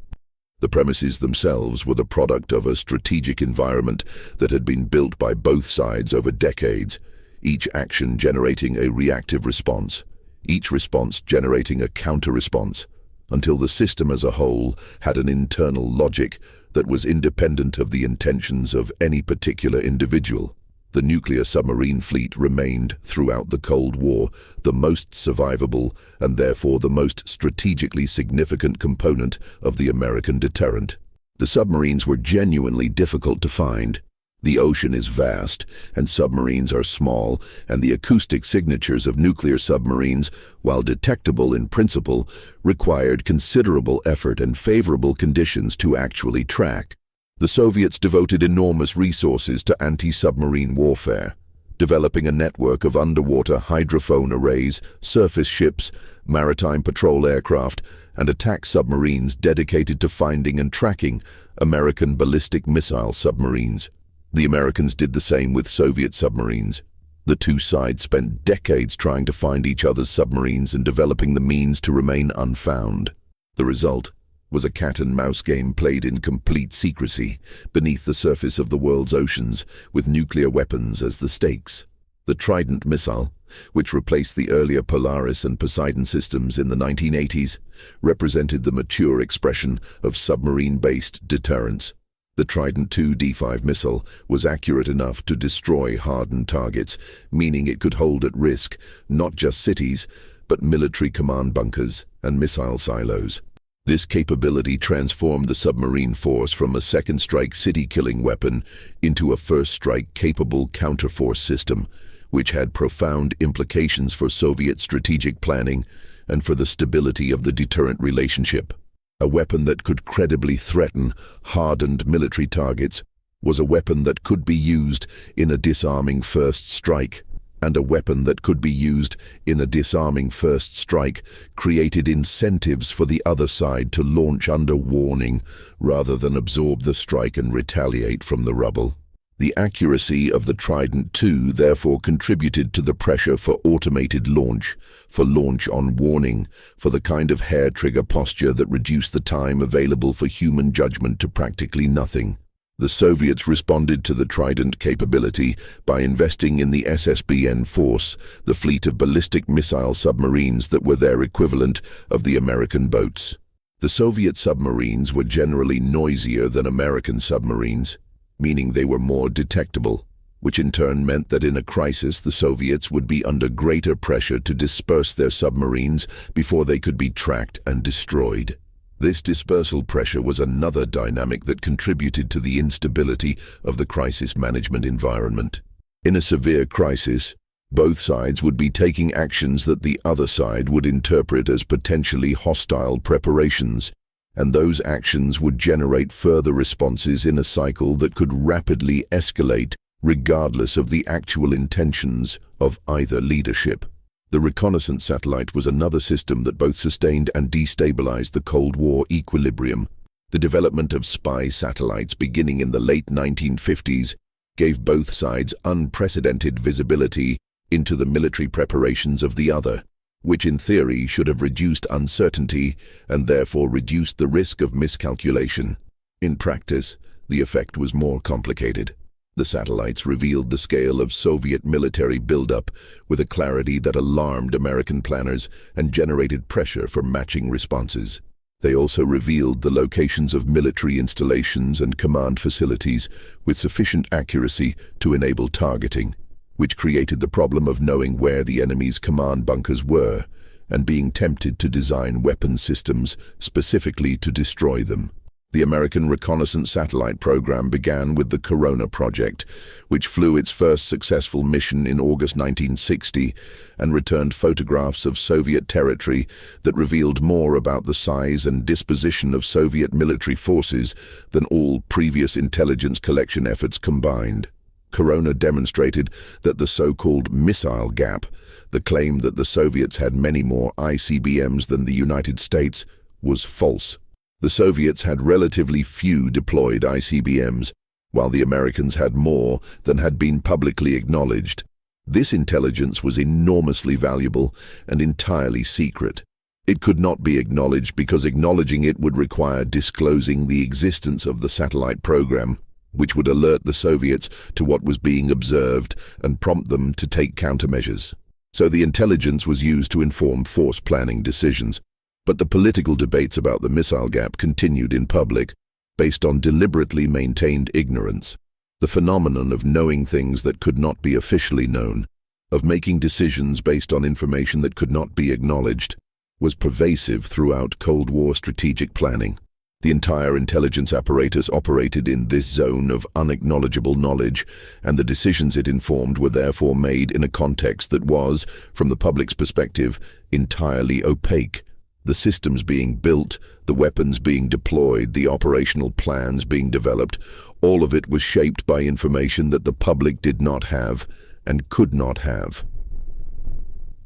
The premises themselves were the product of a strategic environment that had been built by both sides over decades, each action generating a reactive response, each response generating a counter-response. until the system as a whole had an internal logic that was independent of the intentions of any particular individual. The nuclear submarine fleet remained, throughout the Cold War, the most survivable and therefore the most strategically significant component of the American deterrent. The submarines were genuinely difficult to find. The ocean is vast, and submarines are small, and the acoustic signatures of nuclear submarines, while detectable in principle, required considerable effort and favorable conditions to actually track. The Soviets devoted enormous resources to anti-submarine warfare, developing a network of underwater hydrophone arrays, surface ships, maritime patrol aircraft, and attack submarines dedicated to finding and tracking American ballistic missile submarines. The Americans did the same with Soviet submarines. The two sides spent decades trying to find each other's submarines and developing the means to remain unfound. The result was a cat-and-mouse game played in complete secrecy beneath the surface of the world's oceans, with nuclear weapons as the stakes. The Trident missile, which replaced the earlier Polaris and Poseidon systems in the 1980s, represented the mature expression of submarine-based deterrence. The Trident II D5 missile was accurate enough to destroy hardened targets, meaning it could hold at risk not just cities, but military command bunkers and missile silos. This capability transformed the submarine force from a second-strike city-killing weapon into a first-strike capable counterforce system, which had profound implications for Soviet strategic planning and for the stability of the deterrent relationship. A weapon that could credibly threaten hardened military targets was a weapon that could be used in a disarming first strike, and a weapon that could be used in a disarming first strike created incentives for the other side to launch under warning rather than absorb the strike and retaliate from the rubble. The accuracy of the Trident II therefore contributed to the pressure for automated launch, for launch on warning, for the kind of hair-trigger posture that reduced the time available for human judgment to practically nothing. The Soviets responded to the Trident capability by investing in the SSBN force, the fleet of ballistic missile submarines that were their equivalent of the American boats. The Soviet submarines were generally noisier than American submarines, meaning they were more detectable, which in turn meant that in a crisis the Soviets would be under greater pressure to disperse their submarines before they could be tracked and destroyed. This dispersal pressure was another dynamic that contributed to the instability of the crisis management environment. In a severe crisis, both sides would be taking actions that the other side would interpret as potentially hostile preparations, and those actions would generate further responses in a cycle that could rapidly escalate regardless of the actual intentions of either leadership. The reconnaissance satellite was another system that both sustained and destabilized the Cold War equilibrium. The development of spy satellites beginning in the late 1950s gave both sides unprecedented visibility into the military preparations of the other, which in theory should have reduced uncertainty and therefore reduced the risk of miscalculation. In practice, the effect was more complicated. The satellites revealed the scale of Soviet military buildup with a clarity that alarmed American planners and generated pressure for matching responses. They also revealed the locations of military installations and command facilities with sufficient accuracy to enable targeting, which created the problem of knowing where the enemy's command bunkers were and being tempted to design weapon systems specifically to destroy them. The American reconnaissance satellite program began with the Corona project, which flew its first successful mission in August 1960 and returned photographs of Soviet territory that revealed more about the size and disposition of Soviet military forces than all previous intelligence collection efforts combined. Corona demonstrated that the so-called missile gap, the claim that the Soviets had many more ICBMs than the United States, was false. The Soviets had relatively few deployed ICBMs, while the Americans had more than had been publicly acknowledged. This intelligence was enormously valuable and entirely secret. It could not be acknowledged because acknowledging it would require disclosing the existence of the satellite program, which would alert the Soviets to what was being observed and prompt them to take countermeasures. So the intelligence was used to inform force planning decisions. But the political debates about the missile gap continued in public, based on deliberately maintained ignorance. The phenomenon of knowing things that could not be officially known, of making decisions based on information that could not be acknowledged, was pervasive throughout Cold War strategic planning. The entire intelligence apparatus operated in this zone of unacknowledgeable knowledge, and the decisions it informed were therefore made in a context that was, from the public's perspective, entirely opaque. The systems being built, the weapons being deployed, the operational plans being developed, all of it was shaped by information that the public did not have and could not have.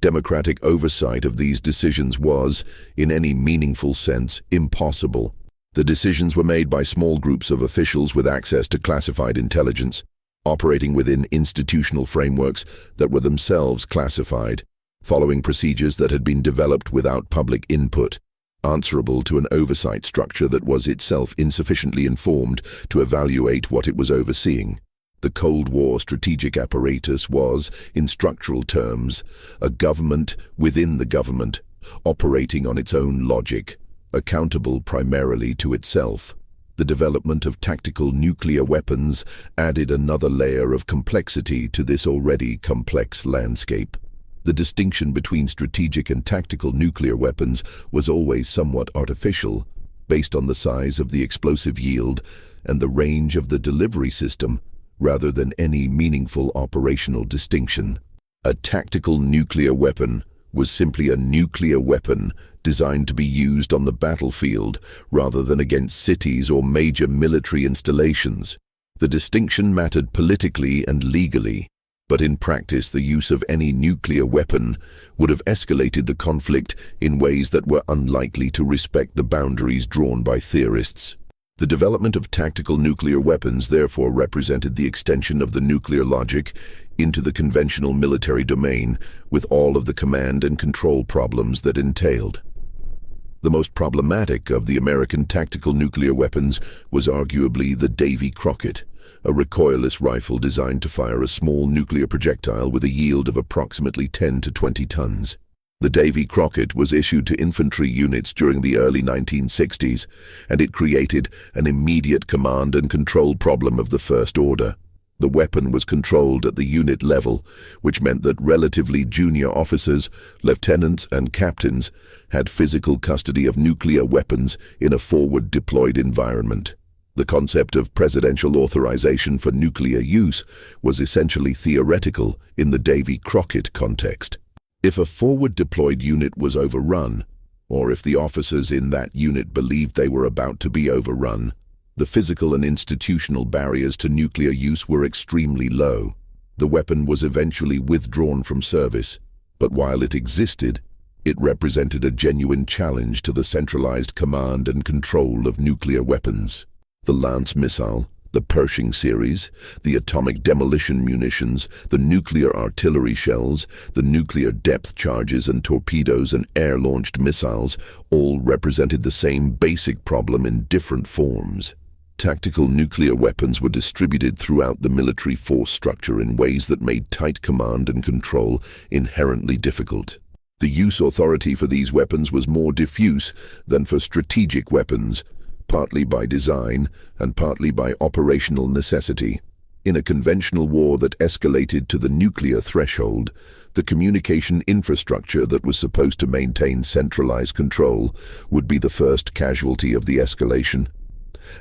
Democratic oversight of these decisions was, in any meaningful sense, impossible. The decisions were made by small groups of officials with access to classified intelligence, operating within institutional frameworks that were themselves classified, following procedures that had been developed without public input, answerable to an oversight structure that was itself insufficiently informed to evaluate what it was overseeing. The Cold War strategic apparatus was, in structural terms, a government within the government, operating on its own logic, accountable primarily to itself. The development of tactical nuclear weapons added another layer of complexity to this already complex landscape. The distinction between strategic and tactical nuclear weapons was always somewhat artificial, based on the size of the explosive yield and the range of the delivery system, rather than any meaningful operational distinction. A tactical nuclear weapon was simply a nuclear weapon designed to be used on the battlefield rather than against cities or major military installations. The distinction mattered politically and legally, but in practice the use of any nuclear weapon would have escalated the conflict in ways that were unlikely to respect the boundaries drawn by theorists. The development of tactical nuclear weapons therefore represented the extension of the nuclear logic into the conventional military domain, with all of the command and control problems that entailed. The most problematic of the American tactical nuclear weapons was arguably the Davy Crockett, a recoilless rifle designed to fire a small nuclear projectile with a yield of approximately 10 to 20 tons. The Davy Crockett was issued to infantry units during the early 1960s, and it created an immediate command and control problem of the first order. The weapon was controlled at the unit level, which meant that relatively junior officers, lieutenants and captains had physical custody of nuclear weapons in a forward-deployed environment. The concept of presidential authorization for nuclear use was essentially theoretical in the Davy Crockett context. If a forward-deployed unit was overrun, or if the officers in that unit believed they were about to be overrun, the physical and institutional barriers to nuclear use were extremely low. The weapon was eventually withdrawn from service, but while it existed, it represented a genuine challenge to the centralized command and control of nuclear weapons. The Lance missile, the Pershing series, the atomic demolition munitions, the nuclear artillery shells, the nuclear depth charges and torpedoes and air-launched missiles all represented the same basic problem in different forms. Tactical nuclear weapons were distributed throughout the military force structure in ways that made tight command and control inherently difficult. The use authority for these weapons was more diffuse than for strategic weapons, partly by design and partly by operational necessity. In a conventional war that escalated to the nuclear threshold, the communication infrastructure that was supposed to maintain centralized control would be the first casualty of the escalation,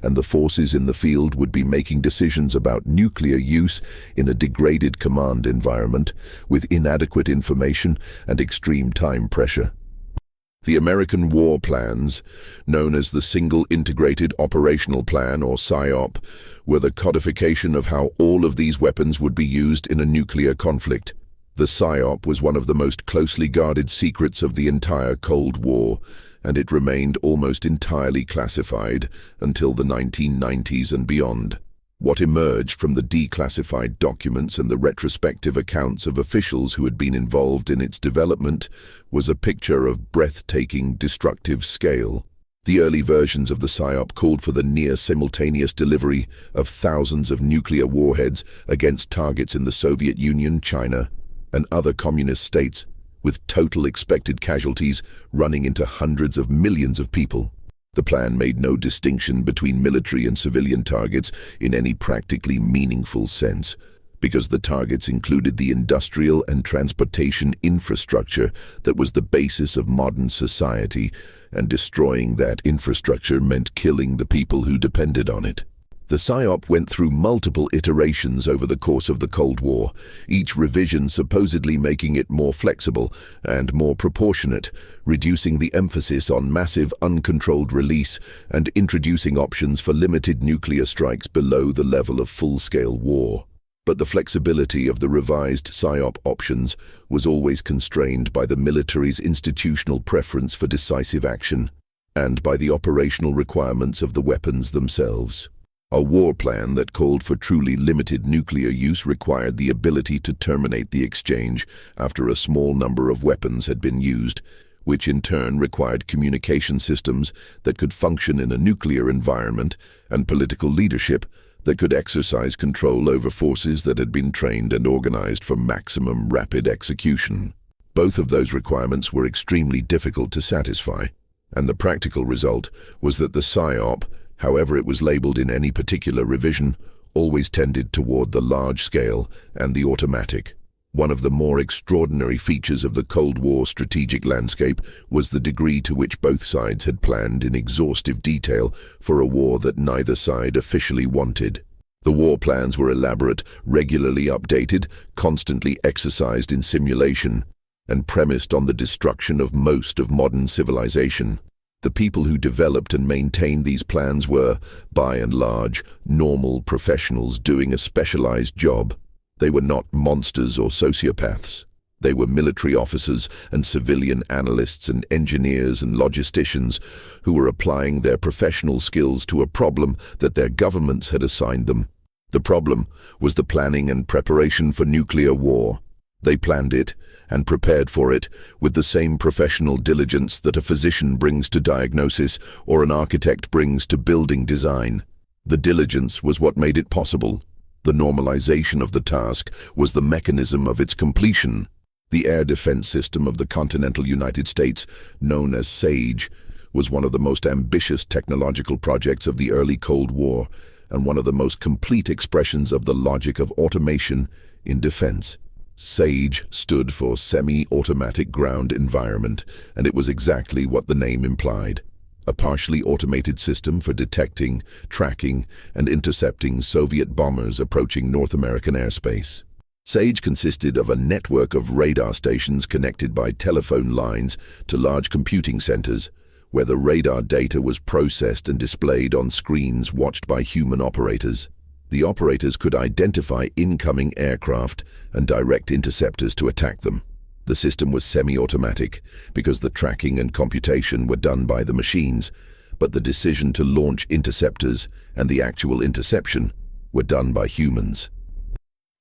and the forces in the field would be making decisions about nuclear use in a degraded command environment with inadequate information and extreme time pressure. The American war plans, known as the Single Integrated Operational Plan or SIOP, were the codification of how all of these weapons would be used in a nuclear conflict. The SIOP was one of the most closely guarded secrets of the entire Cold War, and it remained almost entirely classified until the 1990s and beyond. What emerged from the declassified documents and the retrospective accounts of officials who had been involved in its development was a picture of breathtaking, destructive scale. The early versions of the SIOP called for the near-simultaneous delivery of thousands of nuclear warheads against targets in the Soviet Union, China, and other communist states, with total expected casualties running into hundreds of millions of people. The plan made no distinction between military and civilian targets in any practically meaningful sense, because the targets included the industrial and transportation infrastructure that was the basis of modern society, and destroying that infrastructure meant killing the people who depended on it. The PSYOP went through multiple iterations over the course of the Cold War, each revision supposedly making it more flexible and more proportionate, reducing the emphasis on massive uncontrolled release and introducing options for limited nuclear strikes below the level of full-scale war. But the flexibility of the revised PSYOP options was always constrained by the military's institutional preference for decisive action and by the operational requirements of the weapons themselves. A war plan that called for truly limited nuclear use required the ability to terminate the exchange after a small number of weapons had been used, which in turn required communication systems that could function in a nuclear environment and political leadership that could exercise control over forces that had been trained and organized for maximum rapid execution. Both of those requirements were extremely difficult to satisfy, and the practical result was that the PSYOP, however it was labeled in any particular revision, always tended toward the large scale and the automatic. One of the more extraordinary features of the Cold War strategic landscape was the degree to which both sides had planned in exhaustive detail for a war that neither side officially wanted. The war plans were elaborate, regularly updated, constantly exercised in simulation, and premised on the destruction of most of modern civilization. The people who developed and maintained these plans were, by and large, normal professionals doing a specialized job. They were not monsters or sociopaths. They were military officers and civilian analysts and engineers and logisticians who were applying their professional skills to a problem that their governments had assigned them. The problem was the planning and preparation for nuclear war. They planned it and prepared for it with the same professional diligence that a physician brings to diagnosis or an architect brings to building design. The diligence was what made it possible. The normalization of the task was the mechanism of its completion. The air defense system of the continental United States, known as SAGE, was one of the most ambitious technological projects of the early Cold War and one of the most complete expressions of the logic of automation in defense. SAGE stood for Semi-Automatic Ground Environment, and it was exactly what the name implied. A partially automated system for detecting, tracking, and intercepting Soviet bombers approaching North American airspace. SAGE consisted of a network of radar stations connected by telephone lines to large computing centers, where the radar data was processed and displayed on screens watched by human operators. The operators could identify incoming aircraft and direct interceptors to attack them. The system was semi-automatic because the tracking and computation were done by the machines, but the decision to launch interceptors and the actual interception were done by humans.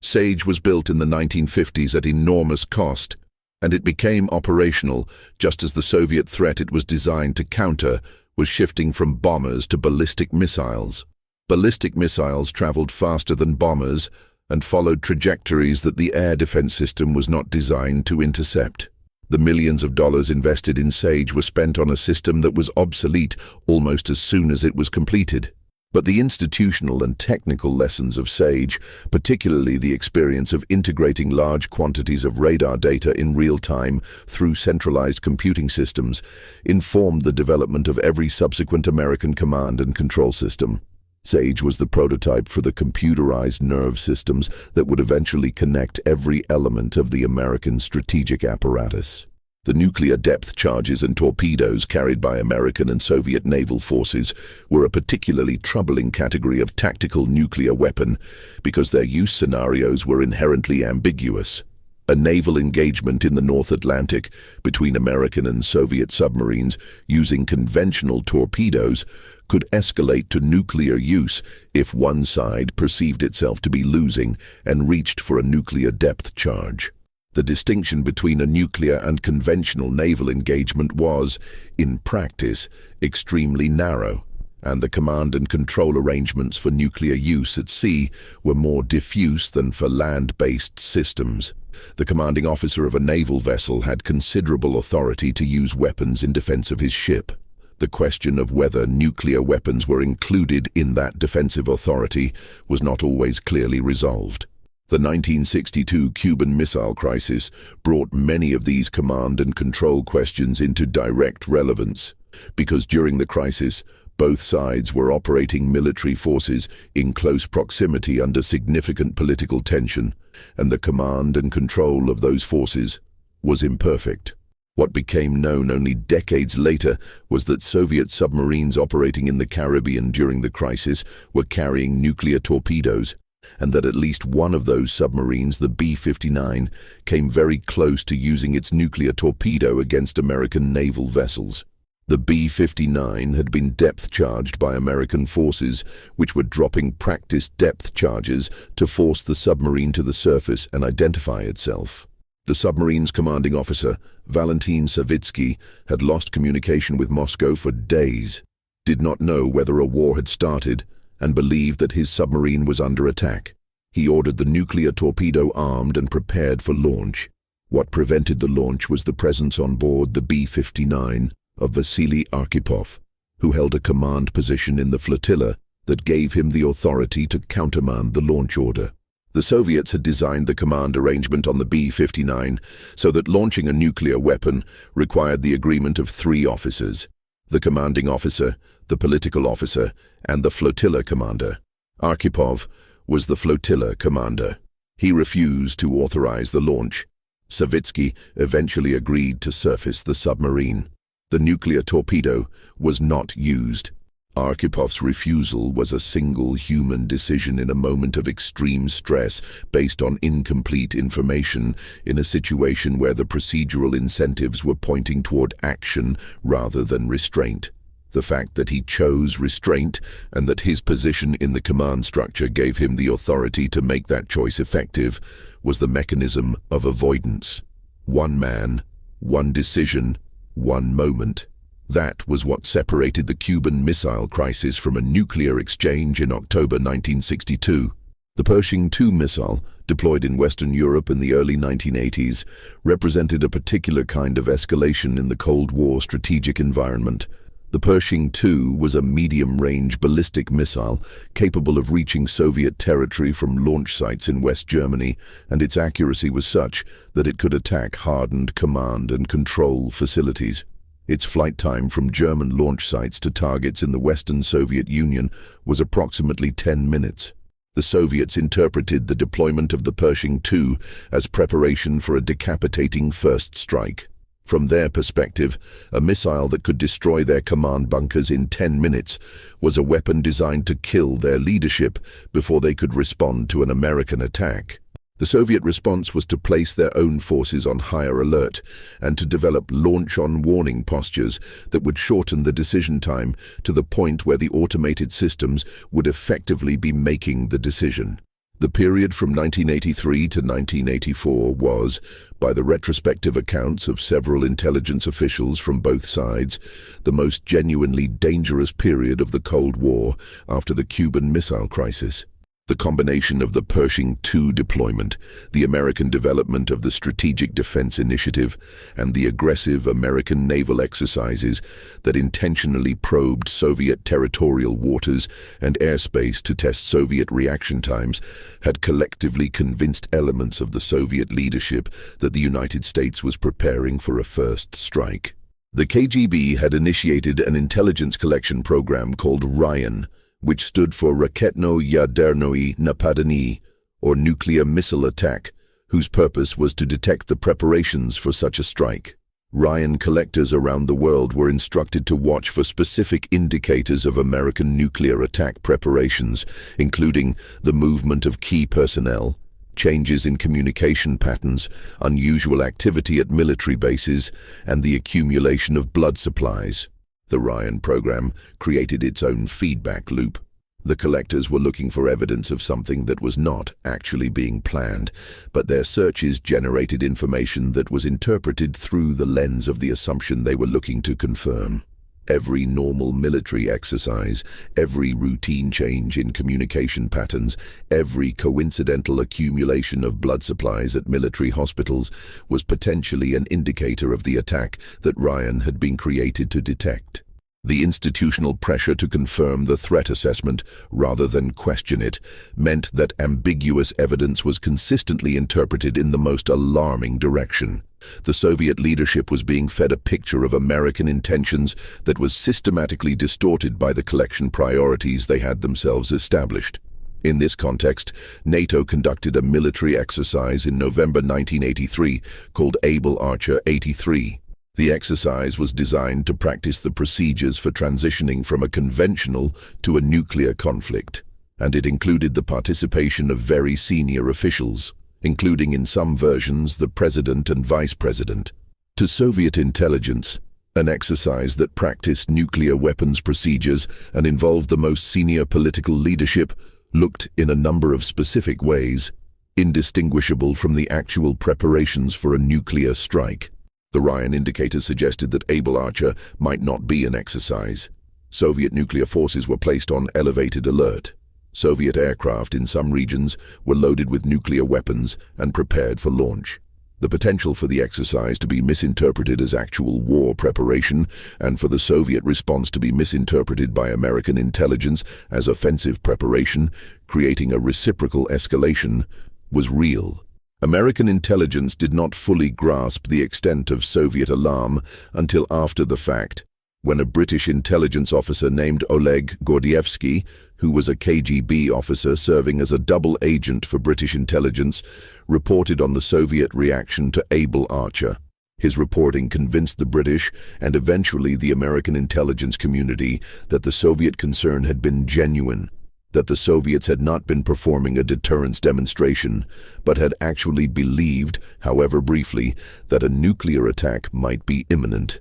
SAGE was built in the 1950s at enormous cost, and it became operational just as the Soviet threat it was designed to counter was shifting from bombers to ballistic missiles. Ballistic missiles traveled faster than bombers and followed trajectories that the air defense system was not designed to intercept. The millions of dollars invested in SAGE were spent on a system that was obsolete almost as soon as it was completed. But the institutional and technical lessons of SAGE, particularly the experience of integrating large quantities of radar data in real time through centralized computing systems, informed the development of every subsequent American command and control system. SAGE was the prototype for the computerized nerve systems that would eventually connect every element of the American strategic apparatus. The nuclear depth charges and torpedoes carried by American and Soviet naval forces were a particularly troubling category of tactical nuclear weapon because their use scenarios were inherently ambiguous. A naval engagement in the North Atlantic between American and Soviet submarines using conventional torpedoes could escalate to nuclear use if one side perceived itself to be losing and reached for a nuclear depth charge. The distinction between a nuclear and conventional naval engagement was, in practice, extremely narrow, and the command and control arrangements for nuclear use at sea were more diffuse than for land-based systems. The commanding officer of a naval vessel had considerable authority to use weapons in defense of his ship. The question of whether nuclear weapons were included in that defensive authority was not always clearly resolved. The 1962 Cuban Missile Crisis brought many of these command and control questions into direct relevance, because during the crisis, both sides were operating military forces in close proximity under significant political tension, and the command and control of those forces was imperfect. What became known only decades later was that Soviet submarines operating in the Caribbean during the crisis were carrying nuclear torpedoes, and that at least one of those submarines, the B-59, came very close to using its nuclear torpedo against American naval vessels. The B-59 had been depth-charged by American forces, which were dropping practice depth charges to force the submarine to the surface and identify itself. The submarine's commanding officer, Valentin Savitsky, had lost communication with Moscow for days, did not know whether a war had started, and believed that his submarine was under attack. He ordered the nuclear torpedo armed and prepared for launch. What prevented the launch was the presence on board the B-59 of Vasily Arkhipov, who held a command position in the flotilla that gave him the authority to countermand the launch order. The Soviets had designed the command arrangement on the B-59 so that launching a nuclear weapon required the agreement of 3 officers: the commanding officer, the political officer, and the flotilla commander. Arkhipov was the flotilla commander. He refused to authorize the launch. Savitsky eventually agreed to surface the submarine. The nuclear torpedo was not used. Arkhipov's refusal was a single human decision in a moment of extreme stress based on incomplete information in a situation where the procedural incentives were pointing toward action rather than restraint. The fact that he chose restraint and that his position in the command structure gave him the authority to make that choice effective was the mechanism of avoidance. One man, one decision, one moment. That was what separated the Cuban Missile Crisis from a nuclear exchange in October 1962. The Pershing II missile, deployed in Western Europe in the early 1980s, represented a particular kind of escalation in the Cold War strategic environment. The Pershing II was a medium-range ballistic missile capable of reaching Soviet territory from launch sites in West Germany, and its accuracy was such that it could attack hardened command and control facilities. Its flight time from German launch sites to targets in the Western Soviet Union was approximately 10 minutes. The Soviets interpreted the deployment of the Pershing II as preparation for a decapitating first strike. From their perspective, a missile that could destroy their command bunkers in 10 minutes was a weapon designed to kill their leadership before they could respond to an American attack. The Soviet response was to place their own forces on higher alert and to develop launch-on-warning postures that would shorten the decision time to the point where the automated systems would effectively be making the decision. The period from 1983 to 1984 was, by the retrospective accounts of several intelligence officials from both sides, the most genuinely dangerous period of the Cold War after the Cuban Missile Crisis. The combination of the Pershing II deployment, the American development of the Strategic Defense Initiative, and the aggressive American naval exercises that intentionally probed Soviet territorial waters and airspace to test Soviet reaction times had collectively convinced elements of the Soviet leadership that the United States was preparing for a first strike. The KGB had initiated an intelligence collection program called Ryan, which stood for Raketno-Yadernoye Napadanie, or nuclear missile attack, whose purpose was to detect the preparations for such a strike. Ryan collectors around the world were instructed to watch for specific indicators of American nuclear attack preparations, including the movement of key personnel, changes in communication patterns, unusual activity at military bases, and the accumulation of blood supplies. The Ryan program created its own feedback loop. The collectors were looking for evidence of something that was not actually being planned, but their searches generated information that was interpreted through the lens of the assumption they were looking to confirm. Every normal military exercise, every routine change in communication patterns, every coincidental accumulation of blood supplies at military hospitals was potentially an indicator of the attack that Ryan had been created to detect. The institutional pressure to confirm the threat assessment rather than question it meant that ambiguous evidence was consistently interpreted in the most alarming direction. The Soviet leadership was being fed a picture of American intentions that was systematically distorted by the collection priorities they had themselves established. In this context, NATO conducted a military exercise in November 1983 called Able Archer 83. The exercise was designed to practice the procedures for transitioning from a conventional to a nuclear conflict, and it included the participation of very senior officials, including in some versions the president and vice president. To Soviet intelligence, an exercise that practiced nuclear weapons procedures and involved the most senior political leadership looked in a number of specific ways indistinguishable from the actual preparations for a nuclear strike. The Ryan indicator suggested that Able Archer might not be an exercise. Soviet nuclear forces were placed on elevated alert. Soviet aircraft in some regions were loaded with nuclear weapons and prepared for launch. The potential for the exercise to be misinterpreted as actual war preparation and for the Soviet response to be misinterpreted by American intelligence as offensive preparation, creating a reciprocal escalation, was real. American intelligence did not fully grasp the extent of Soviet alarm until after the fact, when a British intelligence officer named Oleg Gordievsky, who was a KGB officer serving as a double agent for British intelligence, reported on the Soviet reaction to Able Archer. His reporting convinced the British and eventually the American intelligence community that the Soviet concern had been genuine, that the Soviets had not been performing a deterrence demonstration, but had actually believed, however briefly, that a nuclear attack might be imminent.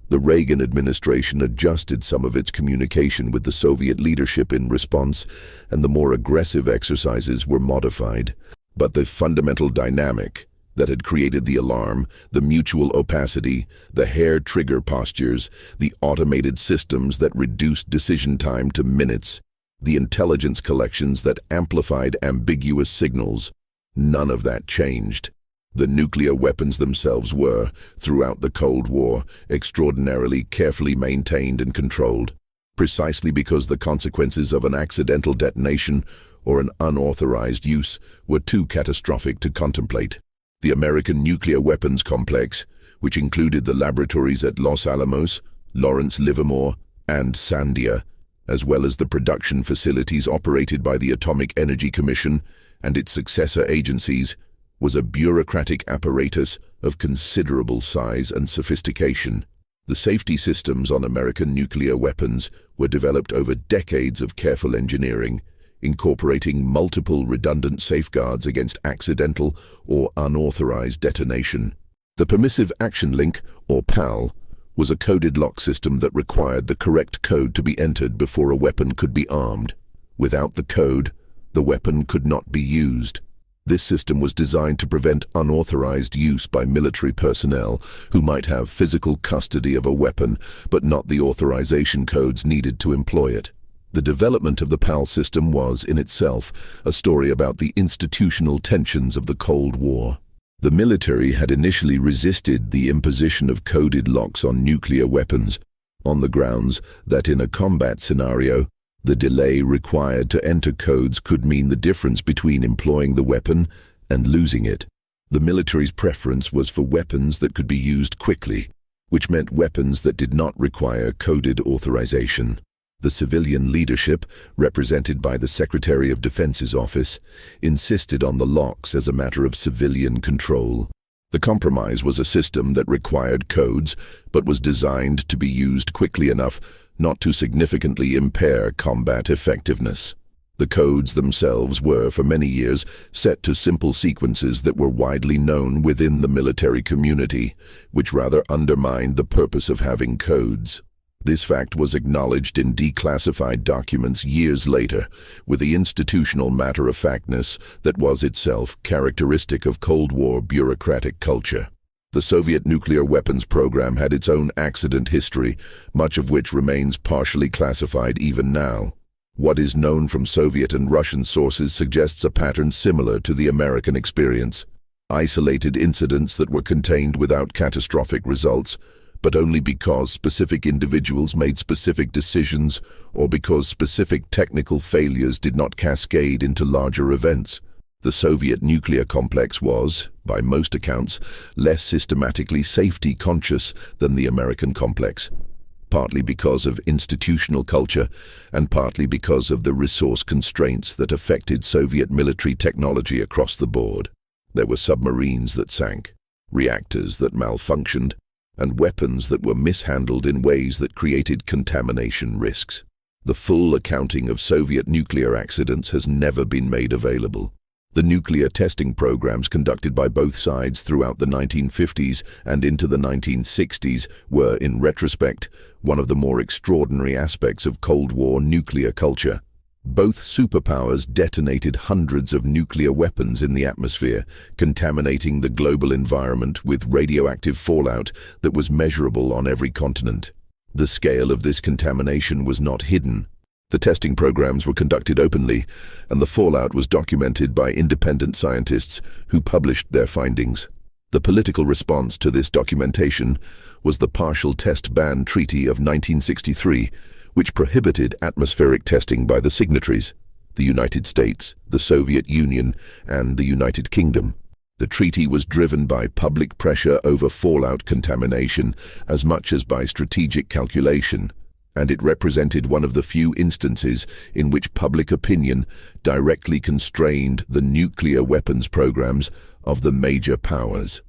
The Reagan administration adjusted some of its communication with the Soviet leadership in response, and the more aggressive exercises were modified. But the fundamental dynamic that had created the alarm, the mutual opacity, the hair trigger postures, the automated systems that reduced decision time to minutes, the intelligence collections that amplified ambiguous signals, none of that changed. The nuclear weapons themselves were, throughout the Cold War, extraordinarily carefully maintained and controlled, precisely because the consequences of an accidental detonation or an unauthorized use were too catastrophic to contemplate. The American nuclear weapons complex, which included the laboratories at Los Alamos, Lawrence Livermore, and Sandia, as well as the production facilities operated by the Atomic Energy Commission and its successor agencies, was a bureaucratic apparatus of considerable size and sophistication. The safety systems on American nuclear weapons were developed over decades of careful engineering, incorporating multiple redundant safeguards against accidental or unauthorized detonation. The Permissive Action Link, or PAL, was a coded lock system that required the correct code to be entered before a weapon could be armed. Without the code, the weapon could not be used. This system was designed to prevent unauthorized use by military personnel who might have physical custody of a weapon but not the authorization codes needed to employ it. The development of the PAL system was, in itself, a story about the institutional tensions of the Cold War. The military had initially resisted the imposition of coded locks on nuclear weapons, on the grounds that in a combat scenario, the delay required to enter codes could mean the difference between employing the weapon and losing it. The military's preference was for weapons that could be used quickly, which meant weapons that did not require coded authorization. The civilian leadership, represented by the Secretary of Defense's office, insisted on the locks as a matter of civilian control. The compromise was a system that required codes, but was designed to be used quickly enough not to significantly impair combat effectiveness. The codes themselves were, for many years, set to simple sequences that were widely known within the military community, which rather undermined the purpose of having codes. This fact was acknowledged in declassified documents years later, with the institutional matter-of-factness that was itself characteristic of Cold War bureaucratic culture. The Soviet nuclear weapons program had its own accident history, much of which remains partially classified even now. What is known from Soviet and Russian sources suggests a pattern similar to the American experience. Isolated incidents that were contained without catastrophic results, but only because specific individuals made specific decisions or because specific technical failures did not cascade into larger events. The Soviet nuclear complex was, by most accounts, less systematically safety-conscious than the American complex, partly because of institutional culture and partly because of the resource constraints that affected Soviet military technology across the board. There were submarines that sank, reactors that malfunctioned, and weapons that were mishandled in ways that created contamination risks. The full accounting of Soviet nuclear accidents has never been made available. The nuclear testing programs conducted by both sides throughout the 1950s and into the 1960s were, in retrospect, one of the more extraordinary aspects of Cold War nuclear culture. Both superpowers detonated hundreds of nuclear weapons in the atmosphere, contaminating the global environment with radioactive fallout that was measurable on every continent. The scale of this contamination was not hidden. The testing programs were conducted openly, and the fallout was documented by independent scientists who published their findings. The political response to this documentation was the Partial Test Ban Treaty of 1963, which prohibited atmospheric testing by the signatories, the United States, the Soviet Union, and the United Kingdom. The treaty was driven by public pressure over fallout contamination as much as by strategic calculation, and it represented one of the few instances in which public opinion directly constrained the nuclear weapons programs of the major powers.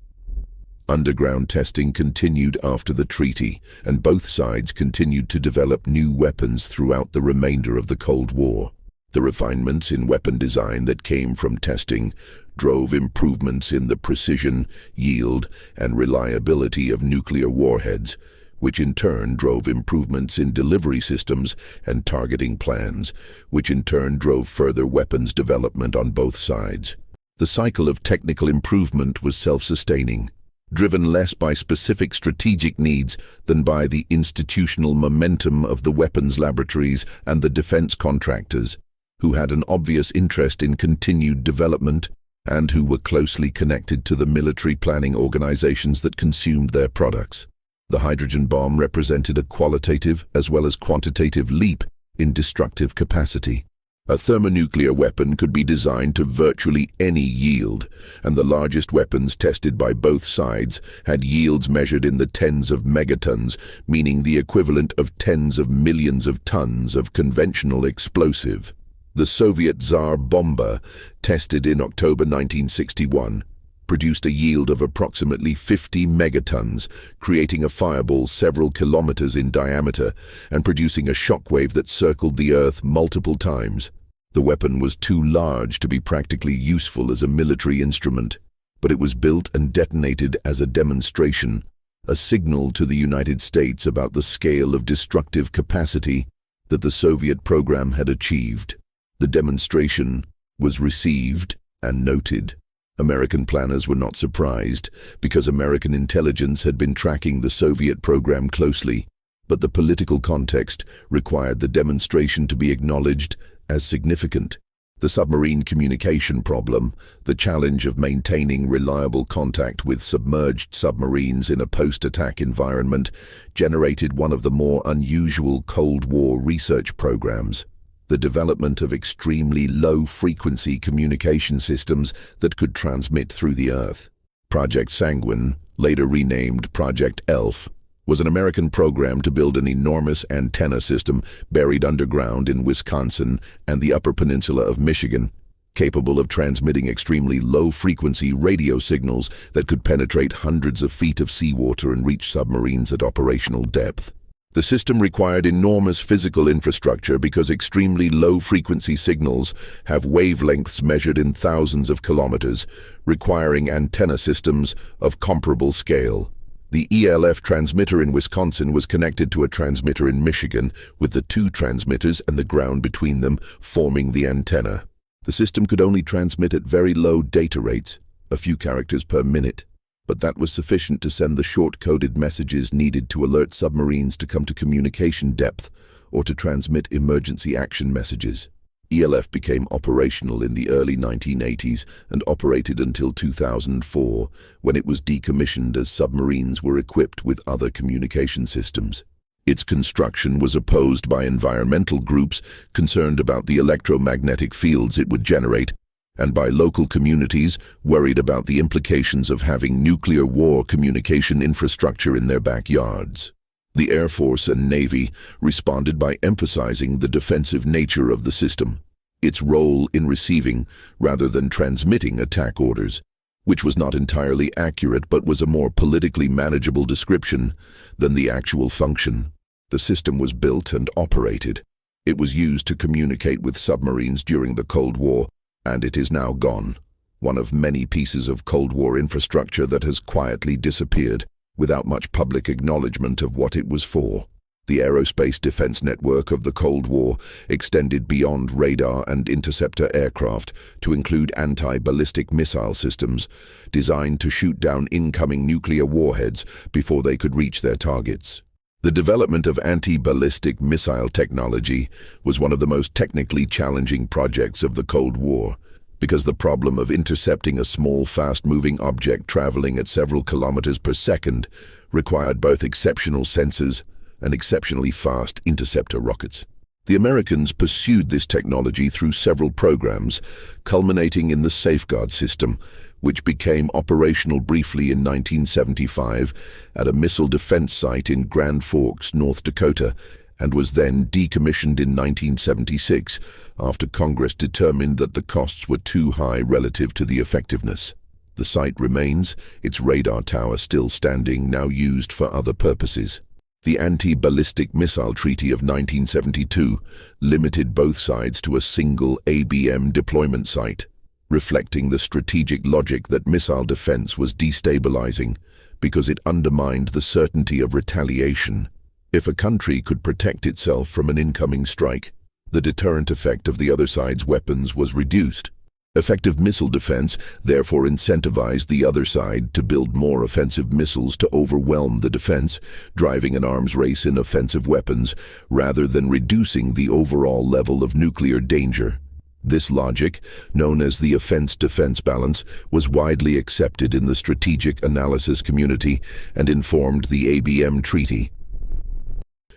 Underground testing continued after the treaty, and both sides continued to develop new weapons throughout the remainder of the Cold War. The refinements in weapon design that came from testing drove improvements in the precision, yield, and reliability of nuclear warheads, which in turn drove improvements in delivery systems and targeting plans, which in turn drove further weapons development on both sides. The cycle of technical improvement was self-sustaining, driven less by specific strategic needs than by the institutional momentum of the weapons laboratories and the defense contractors, who had an obvious interest in continued development and who were closely connected to the military planning organizations that consumed their products. The hydrogen bomb represented a qualitative as well as quantitative leap in destructive capacity. A thermonuclear weapon could be designed to virtually any yield, and the largest weapons tested by both sides had yields measured in the tens of megatons, meaning the equivalent of tens of millions of tons of conventional explosive. The Soviet Tsar bomber, tested in October 1961, produced a yield of approximately 50 megatons, creating a fireball several kilometers in diameter and producing a shockwave that circled the Earth multiple times. The weapon was too large to be practically useful as a military instrument, but it was built and detonated as a demonstration, a signal to the United States about the scale of destructive capacity that the Soviet program had achieved. The demonstration was received and noted. American planners were not surprised, because American intelligence had been tracking the Soviet program closely, but the political context required the demonstration to be acknowledged as significant. The submarine communication problem, the challenge of maintaining reliable contact with submerged submarines in a post-attack environment, generated one of the more unusual Cold War research programs. The development of extremely low-frequency communication systems that could transmit through the Earth. Project Sanguine, later renamed Project ELF, was an American program to build an enormous antenna system buried underground in Wisconsin and the Upper Peninsula of Michigan, capable of transmitting extremely low-frequency radio signals that could penetrate hundreds of feet of seawater and reach submarines at operational depth. The system required enormous physical infrastructure because extremely low-frequency signals have wavelengths measured in thousands of kilometers, requiring antenna systems of comparable scale. The ELF transmitter in Wisconsin was connected to a transmitter in Michigan, with the two transmitters and the ground between them forming the antenna. The system could only transmit at very low data rates, a few characters per minute, but that was sufficient to send the short-coded messages needed to alert submarines to come to communication depth or to transmit emergency action messages. ELF became operational in the early 1980s and operated until 2004, when it was decommissioned as submarines were equipped with other communication systems. Its construction was opposed by environmental groups concerned about the electromagnetic fields it would generate, and by local communities worried about the implications of having nuclear war communication infrastructure in their backyards. The Air Force and Navy responded by emphasizing the defensive nature of the system, its role in receiving rather than transmitting attack orders, which was not entirely accurate but was a more politically manageable description than the actual function. The system was built and operated. It was used to communicate with submarines during the Cold War, and it is now gone. One of many pieces of Cold War infrastructure that has quietly disappeared without much public acknowledgement of what it was for. The aerospace defense network of the Cold War extended beyond radar and interceptor aircraft to include anti-ballistic missile systems designed to shoot down incoming nuclear warheads before they could reach their targets. The development of anti-ballistic missile technology was one of the most technically challenging projects of the Cold War, because the problem of intercepting a small, fast-moving object traveling at several kilometers per second required both exceptional sensors and exceptionally fast interceptor rockets. The Americans pursued this technology through several programs, culminating in the Safeguard system, which became operational briefly in 1975 at a missile defense site in Grand Forks, North Dakota, and was then decommissioned in 1976 after Congress determined that the costs were too high relative to the effectiveness. The site remains, its radar tower still standing, now used for other purposes. The Anti-Ballistic Missile Treaty of 1972 limited both sides to a single ABM deployment site, reflecting the strategic logic that missile defense was destabilizing because it undermined the certainty of retaliation. If a country could protect itself from an incoming strike, the deterrent effect of the other side's weapons was reduced. Effective missile defense therefore incentivized the other side to build more offensive missiles to overwhelm the defense, driving an arms race in offensive weapons rather than reducing the overall level of nuclear danger. This logic, known as the offense-defense balance, was widely accepted in the strategic analysis community and informed the ABM Treaty.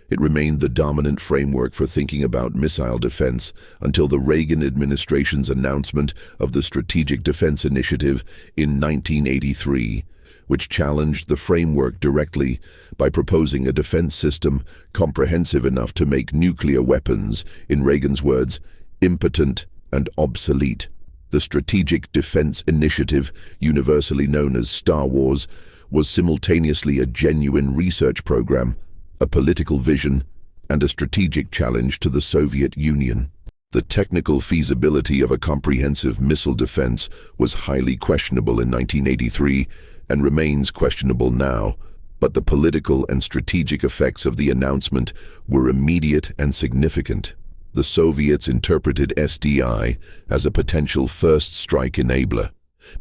It remained the dominant framework for thinking about missile defense until the Reagan administration's announcement of the Strategic Defense Initiative in 1983, which challenged the framework directly by proposing a defense system comprehensive enough to make nuclear weapons, in Reagan's words, impotent and obsolete. The Strategic Defense Initiative, universally known as Star Wars, was simultaneously a genuine research program, a political vision, and a strategic challenge to the Soviet Union. The technical feasibility of a comprehensive missile defense was highly questionable in 1983 and remains questionable now, but the political and strategic effects of the announcement were immediate and significant. The Soviets interpreted SDI as a potential first strike enabler,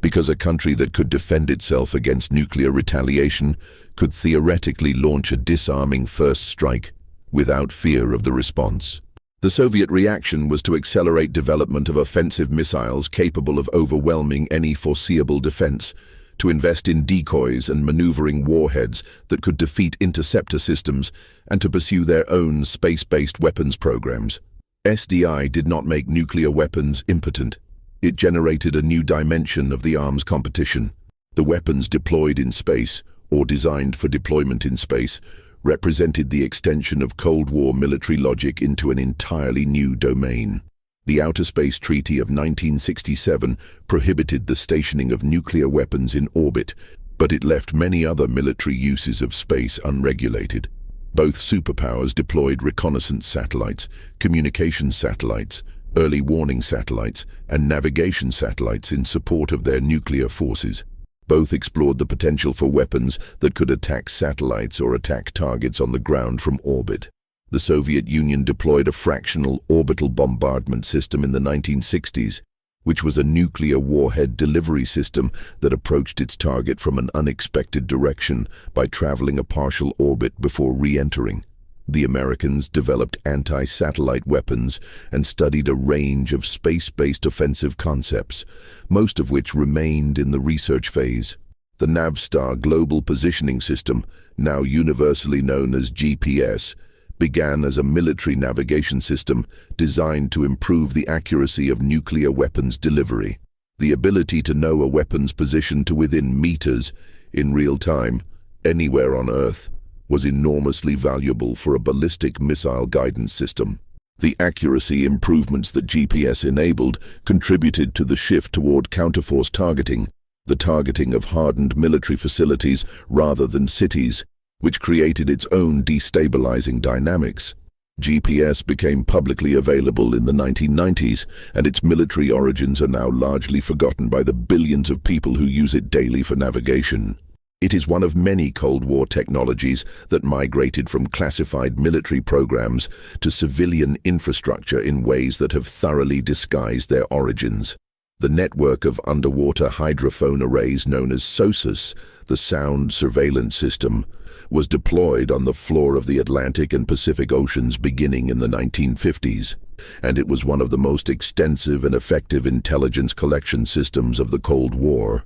because a country that could defend itself against nuclear retaliation could theoretically launch a disarming first strike without fear of the response. The Soviet reaction was to accelerate development of offensive missiles capable of overwhelming any foreseeable defense, to invest in decoys and maneuvering warheads that could defeat interceptor systems, and to pursue their own space-based weapons programs. SDI did not make nuclear weapons impotent. It generated a new dimension of the arms competition. The weapons deployed in space, or designed for deployment in space, represented the extension of Cold War military logic into an entirely new domain. The Outer Space Treaty of 1967 prohibited the stationing of nuclear weapons in orbit, but it left many other military uses of space unregulated. Both superpowers deployed reconnaissance satellites, communications satellites, early warning satellites, and navigation satellites in support of their nuclear forces. Both explored the potential for weapons that could attack satellites or attack targets on the ground from orbit. The Soviet Union deployed a fractional orbital bombardment system in the 1960s, which was a nuclear warhead delivery system that approached its target from an unexpected direction by traveling a partial orbit before re-entering. The Americans developed anti-satellite weapons and studied a range of space-based offensive concepts, most of which remained in the research phase. The Navstar Global Positioning System, now universally known as GPS, began as a military navigation system designed to improve the accuracy of nuclear weapons delivery. The ability to know a weapon's position to within meters, in real time, anywhere on Earth, was enormously valuable for a ballistic missile guidance system. The accuracy improvements that GPS enabled contributed to the shift toward counterforce targeting, the targeting of hardened military facilities rather than cities, which created its own destabilizing dynamics. GPS became publicly available in the 1990s, and its military origins are now largely forgotten by the billions of people who use it daily for navigation. It is one of many Cold War technologies that migrated from classified military programs to civilian infrastructure in ways that have thoroughly disguised their origins. The network of underwater hydrophone arrays known as SOSUS, the Sound Surveillance System, was deployed on the floor of the Atlantic and Pacific Oceans beginning in the 1950s, and it was one of the most extensive and effective intelligence collection systems of the Cold War.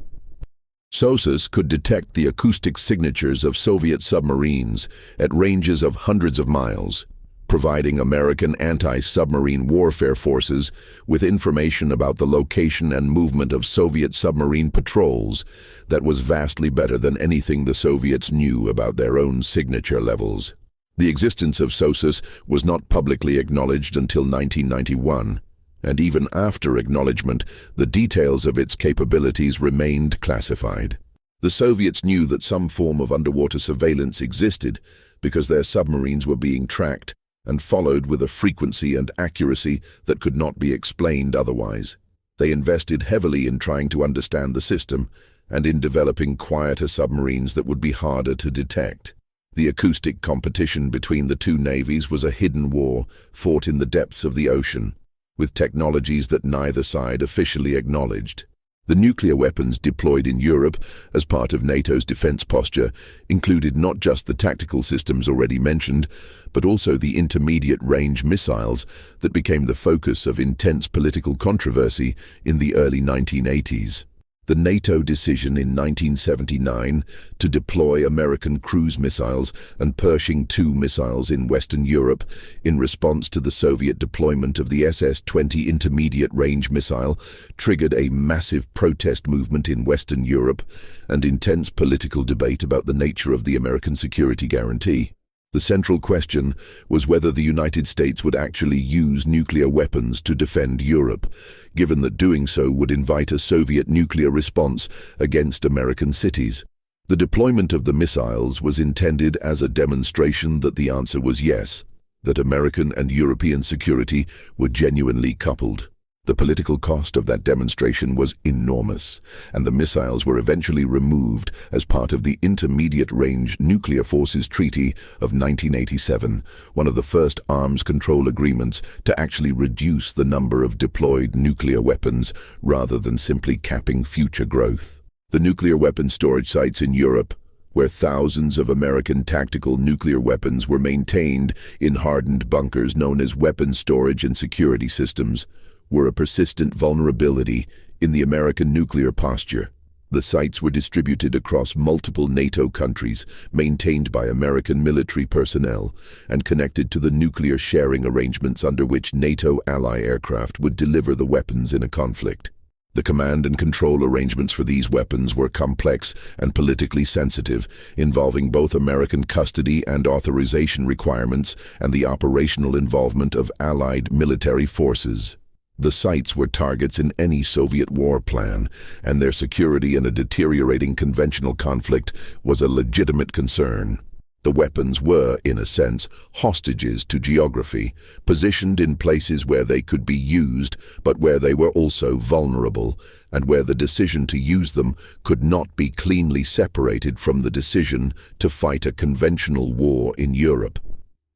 SOSUS could detect the acoustic signatures of Soviet submarines at ranges of hundreds of miles, providing American anti-submarine warfare forces with information about the location and movement of Soviet submarine patrols that was vastly better than anything the Soviets knew about their own signature levels. The existence of SOSUS was not publicly acknowledged until 1991, and even after acknowledgement, the details of its capabilities remained classified. The Soviets knew that some form of underwater surveillance existed because their submarines were being tracked and followed with a frequency and accuracy that could not be explained otherwise. They invested heavily in trying to understand the system and in developing quieter submarines that would be harder to detect. The acoustic competition between the two navies was a hidden war fought in the depths of the ocean, with technologies that neither side officially acknowledged. The nuclear weapons deployed in Europe as part of NATO's defense posture included not just the tactical systems already mentioned, but also the intermediate-range missiles that became the focus of intense political controversy in the early 1980s. The NATO decision in 1979 to deploy American cruise missiles and Pershing II missiles in Western Europe in response to the Soviet deployment of the SS-20 intermediate-range missile triggered a massive protest movement in Western Europe and intense political debate about the nature of the American security guarantee. The central question was whether the United States would actually use nuclear weapons to defend Europe, given that doing so would invite a Soviet nuclear response against American cities. The deployment of the missiles was intended as a demonstration that the answer was yes, that American and European security were genuinely coupled. The political cost of that demonstration was enormous, and the missiles were eventually removed as part of the Intermediate-Range Nuclear Forces Treaty of 1987, one of the first arms control agreements to actually reduce the number of deployed nuclear weapons rather than simply capping future growth. The nuclear weapon storage sites in Europe, where thousands of American tactical nuclear weapons were maintained in hardened bunkers known as weapons storage and security systems, were a persistent vulnerability in the American nuclear posture. The sites were distributed across multiple NATO countries, maintained by American military personnel, and connected to the nuclear sharing arrangements under which NATO ally aircraft would deliver the weapons in a conflict. The command and control arrangements for these weapons were complex and politically sensitive, involving both American custody and authorization requirements and the operational involvement of Allied military forces. The sites were targets in any Soviet war plan, and their security in a deteriorating conventional conflict was a legitimate concern. The weapons were, in a sense, hostages to geography, positioned in places where they could be used, but where they were also vulnerable, and where the decision to use them could not be cleanly separated from the decision to fight a conventional war in Europe.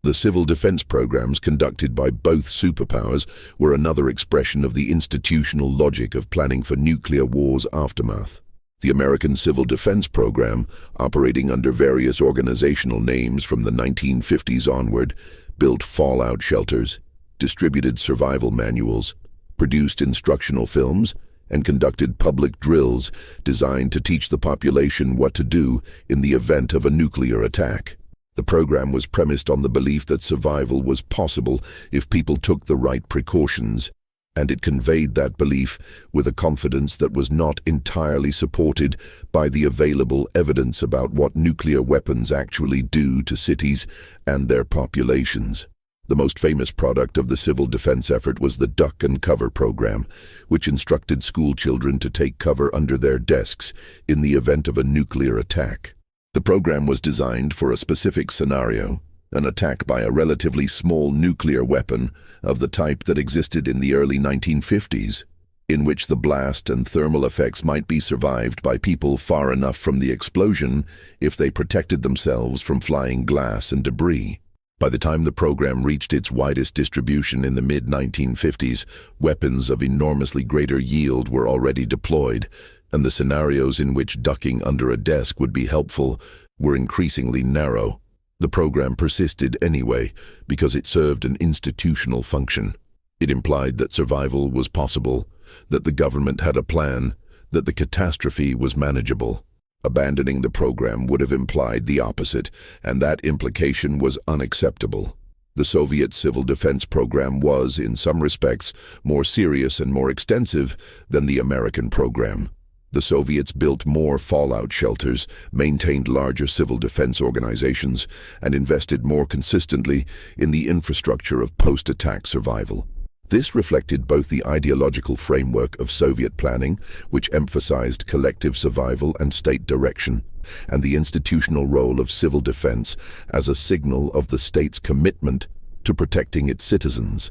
The civil defense programs conducted by both superpowers were another expression of the institutional logic of planning for nuclear war's aftermath. The American Civil Defense Program, operating under various organizational names from the 1950s onward, built fallout shelters, distributed survival manuals, produced instructional films, and conducted public drills designed to teach the population what to do in the event of a nuclear attack. The program was premised on the belief that survival was possible if people took the right precautions, and it conveyed that belief with a confidence that was not entirely supported by the available evidence about what nuclear weapons actually do to cities and their populations. The most famous product of the civil defense effort was the Duck and Cover program, which instructed school children to take cover under their desks in the event of a nuclear attack. The program was designed for a specific scenario, an attack by a relatively small nuclear weapon of the type that existed in the early 1950s, in which the blast and thermal effects might be survived by people far enough from the explosion if they protected themselves from flying glass and debris. By the time the program reached its widest distribution in the mid-1950s, weapons of enormously greater yield were already deployed, and the scenarios in which ducking under a desk would be helpful were increasingly narrow. The program persisted anyway because it served an institutional function. It implied that survival was possible, that the government had a plan, that the catastrophe was manageable. Abandoning the program would have implied the opposite, and that implication was unacceptable. The Soviet civil defense program was, in some respects, more serious and more extensive than the American program. The Soviets built more fallout shelters, maintained larger civil defense organizations, and invested more consistently in the infrastructure of post-attack survival. This reflected both the ideological framework of Soviet planning, which emphasized collective survival and state direction, and the institutional role of civil defense as a signal of the state's commitment to protecting its citizens.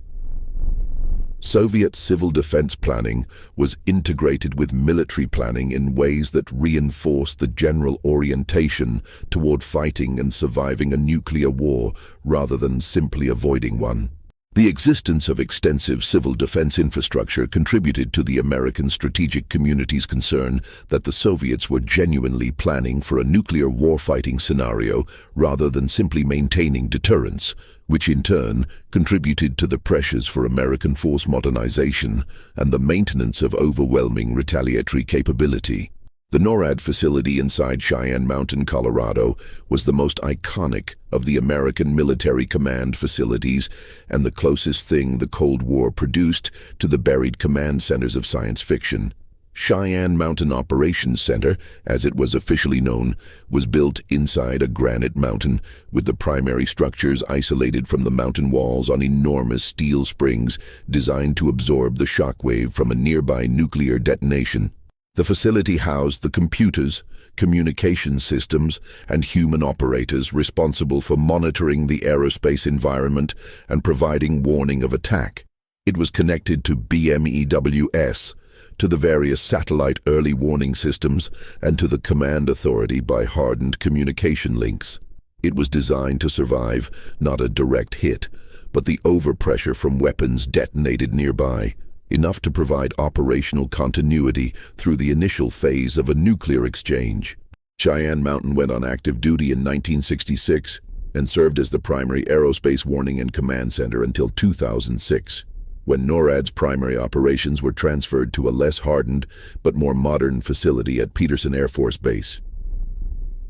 Soviet civil defense planning was integrated with military planning in ways that reinforced the general orientation toward fighting and surviving a nuclear war rather than simply avoiding one. The existence of extensive civil defense infrastructure contributed to the American strategic community's concern that the Soviets were genuinely planning for a nuclear warfighting scenario rather than simply maintaining deterrence, which in turn contributed to the pressures for American force modernization and the maintenance of overwhelming retaliatory capability. The NORAD facility inside Cheyenne Mountain, Colorado, was the most iconic of the American military command facilities and the closest thing the Cold War produced to the buried command centers of science fiction. Cheyenne Mountain Operations Center, as it was officially known, was built inside a granite mountain, with the primary structures isolated from the mountain walls on enormous steel springs designed to absorb the shockwave from a nearby nuclear detonation. The facility housed the computers, communication systems, and human operators responsible for monitoring the aerospace environment and providing warning of attack. It was connected to BMEWS, to the various satellite early warning systems, and to the command authority by hardened communication links. It was designed to survive not a direct hit, but the overpressure from weapons detonated nearby, enough to provide operational continuity through the initial phase of a nuclear exchange. Cheyenne Mountain went on active duty in 1966 and served as the primary aerospace warning and command center until 2006, when NORAD's primary operations were transferred to a less hardened but more modern facility at Peterson Air Force Base.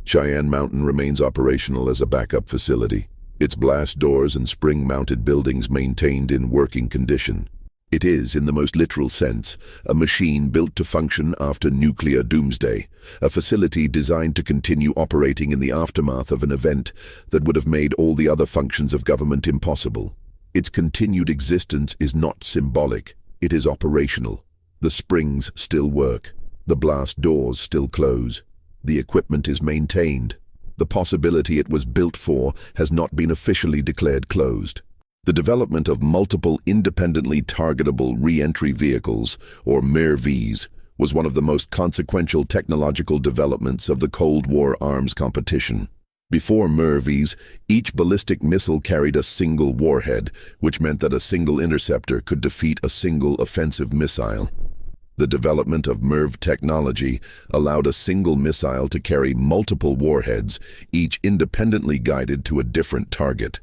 Cheyenne Mountain remains operational as a backup facility, its blast doors and spring-mounted buildings maintained in working condition. It is, in the most literal sense, a machine built to function after nuclear doomsday, a facility designed to continue operating in the aftermath of an event that would have made all the other functions of government impossible. Its continued existence is not symbolic, it is operational. The springs still work, the blast doors still close, the equipment is maintained. The possibility it was built for has not been officially declared closed. The development of multiple independently targetable re-entry vehicles, or MIR-Vs, was one of the most consequential technological developments of the Cold War arms competition. Before MIRVs, each ballistic missile carried a single warhead, which meant that a single interceptor could defeat a single offensive missile. The development of MIRV technology allowed a single missile to carry multiple warheads, each independently guided to a different target.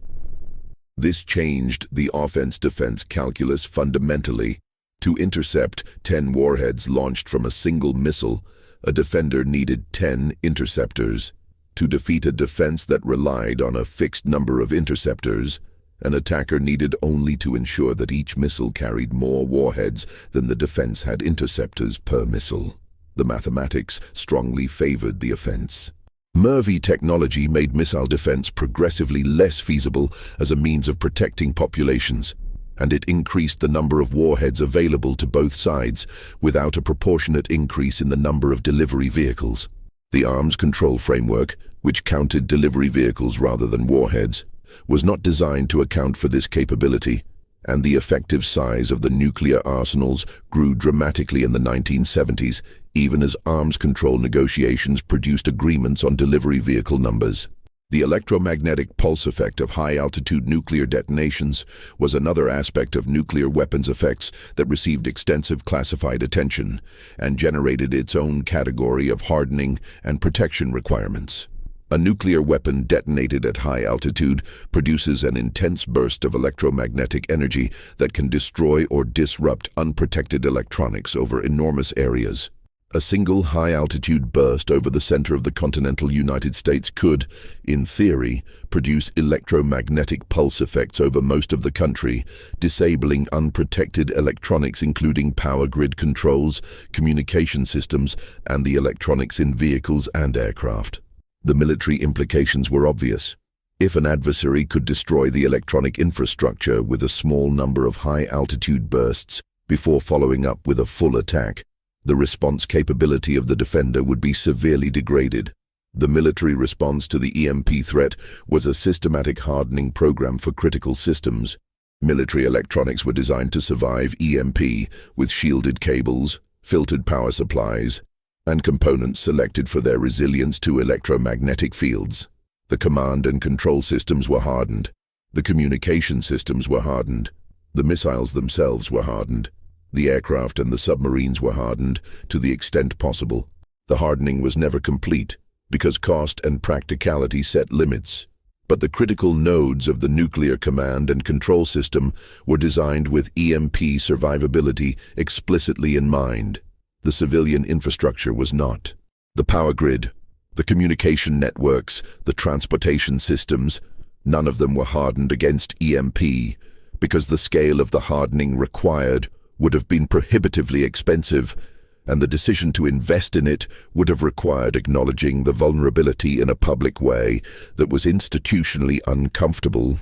This changed the offense-defense calculus fundamentally. To intercept 10 warheads launched from a single missile, a defender needed 10 interceptors. To defeat a defense that relied on a fixed number of interceptors, an attacker needed only to ensure that each missile carried more warheads than the defense had interceptors per missile. The mathematics strongly favored the offense. MIRV technology made missile defense progressively less feasible as a means of protecting populations, and it increased the number of warheads available to both sides without a proportionate increase in the number of delivery vehicles. The arms control framework, which counted delivery vehicles rather than warheads, was not designed to account for this capability, and the effective size of the nuclear arsenals grew dramatically in the 1970s, even as arms control negotiations produced agreements on delivery vehicle numbers. The electromagnetic pulse effect of high-altitude nuclear detonations was another aspect of nuclear weapons effects that received extensive classified attention and generated its own category of hardening and protection requirements. A nuclear weapon detonated at high altitude produces an intense burst of electromagnetic energy that can destroy or disrupt unprotected electronics over enormous areas. A single high-altitude burst over the center of the continental United States could, in theory, produce electromagnetic pulse effects over most of the country, disabling unprotected electronics including power grid controls, communication systems, and the electronics in vehicles and aircraft. The military implications were obvious. If an adversary could destroy the electronic infrastructure with a small number of high-altitude bursts before following up with a full attack, the response capability of the defender would be severely degraded. The military response to the EMP threat was a systematic hardening program for critical systems. Military electronics were designed to survive EMP with shielded cables, filtered power supplies, and components selected for their resilience to electromagnetic fields. The command and control systems were hardened. The communication systems were hardened. The missiles themselves were hardened. The aircraft and the submarines were hardened to the extent possible. The hardening was never complete because cost and practicality set limits. But the critical nodes of the nuclear command and control system were designed with EMP survivability explicitly in mind. The civilian infrastructure was not. The power grid, the communication networks, the transportation systems, none of them were hardened against EMP because the scale of the hardening required would have been prohibitively expensive, and the decision to invest in it would have required acknowledging the vulnerability in a public way that was institutionally uncomfortable.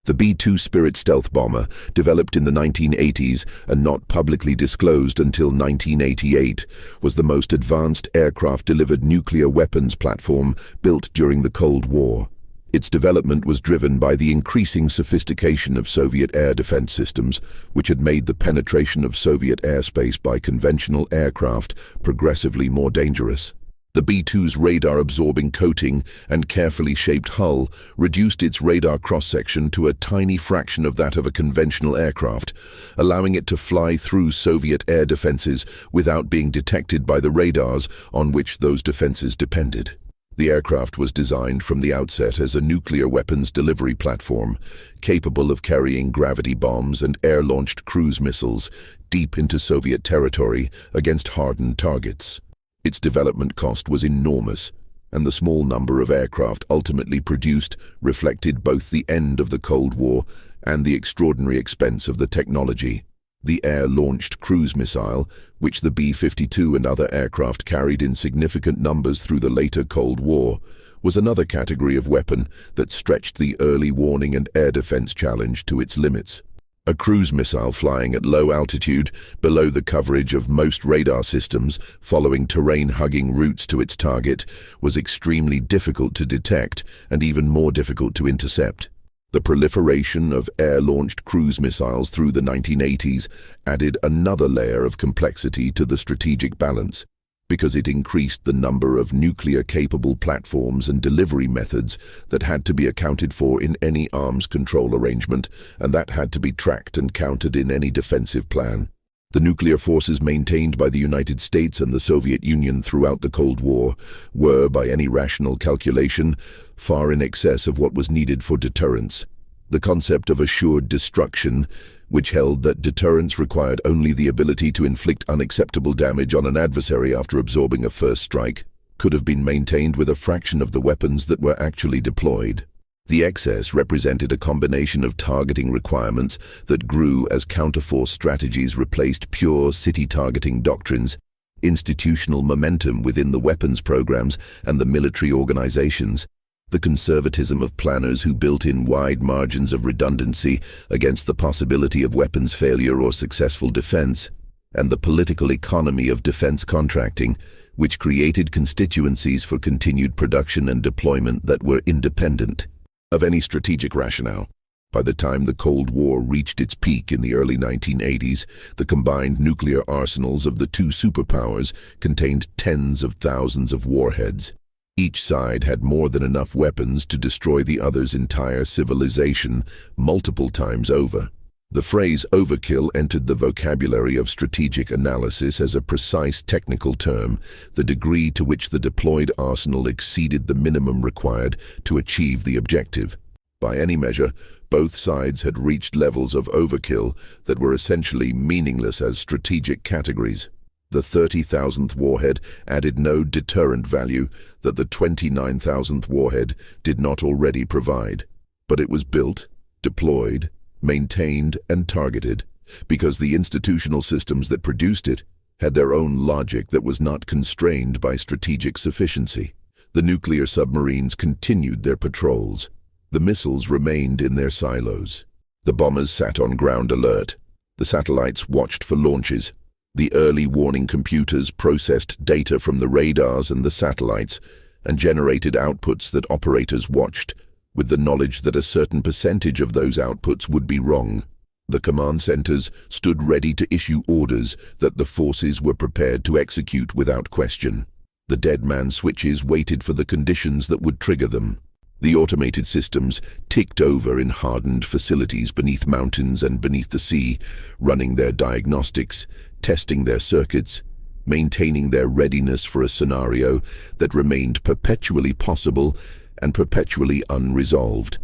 The B-2 Spirit stealth bomber, developed in the 1980s and not publicly disclosed until 1988, was the most advanced aircraft-delivered nuclear weapons platform built during the Cold War. Its development was driven by the increasing sophistication of Soviet air defense systems, which had made the penetration of Soviet airspace by conventional aircraft progressively more dangerous. The B-2's radar-absorbing coating and carefully shaped hull reduced its radar cross-section to a tiny fraction of that of a conventional aircraft, allowing it to fly through Soviet air defenses without being detected by the radars on which those defenses depended. The aircraft was designed from the outset as a nuclear weapons delivery platform, capable of carrying gravity bombs and air-launched cruise missiles deep into Soviet territory against hardened targets. Its development cost was enormous, and the small number of aircraft ultimately produced reflected both the end of the Cold War and the extraordinary expense of the technology. The air-launched cruise missile, which the B-52 and other aircraft carried in significant numbers through the later Cold War, was another category of weapon that stretched the early warning and air defense challenge to its limits. A cruise missile flying at low altitude, below the coverage of most radar systems, following terrain-hugging routes to its target, was extremely difficult to detect and even more difficult to intercept. The proliferation of air-launched cruise missiles through the 1980s added another layer of complexity to the strategic balance. because it increased the number of nuclear-capable platforms and delivery methods that had to be accounted for in any arms control arrangement, and that had to be tracked and counted in any defensive plan. The nuclear forces maintained by the United States and the Soviet Union throughout the Cold War were, by any rational calculation, far in excess of what was needed for deterrence. The concept of assured destruction, which held that deterrence required only the ability to inflict unacceptable damage on an adversary after absorbing a first strike, could have been maintained with a fraction of the weapons that were actually deployed. The excess represented a combination of targeting requirements that grew as counterforce strategies replaced pure city-targeting doctrines, institutional momentum within the weapons programs and the military organizations, the conservatism of planners who built in wide margins of redundancy against the possibility of weapons failure or successful defense, and the political economy of defense contracting, which created constituencies for continued production and deployment that were independent of any strategic rationale. By the time the Cold War reached its peak in the early 1980s, the combined nuclear arsenals of the two superpowers contained tens of thousands of warheads. Each side had more than enough weapons to destroy the other's entire civilization multiple times over. The phrase overkill entered the vocabulary of strategic analysis as a precise technical term, the degree to which the deployed arsenal exceeded the minimum required to achieve the objective. By any measure, both sides had reached levels of overkill that were essentially meaningless as strategic categories. The 30,000th warhead added no deterrent value that the 29,000th warhead did not already provide. But it was built, deployed, maintained, and targeted because the institutional systems that produced it had their own logic that was not constrained by strategic sufficiency. The nuclear submarines continued their patrols. The missiles remained in their silos. The bombers sat on ground alert. The satellites watched for launches. The early warning computers processed data from the radars and the satellites and generated outputs that operators watched, with the knowledge that a certain percentage of those outputs would be wrong. The command centers stood ready to issue orders that the forces were prepared to execute without question. The dead man switches waited for the conditions that would trigger them. The automated systems ticked over in hardened facilities beneath mountains and beneath the sea, running their diagnostics, testing their circuits, maintaining their readiness for a scenario that remained perpetually possible and perpetually unresolved.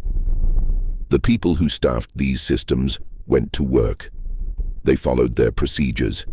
The people who staffed these systems went to work. They followed their procedures.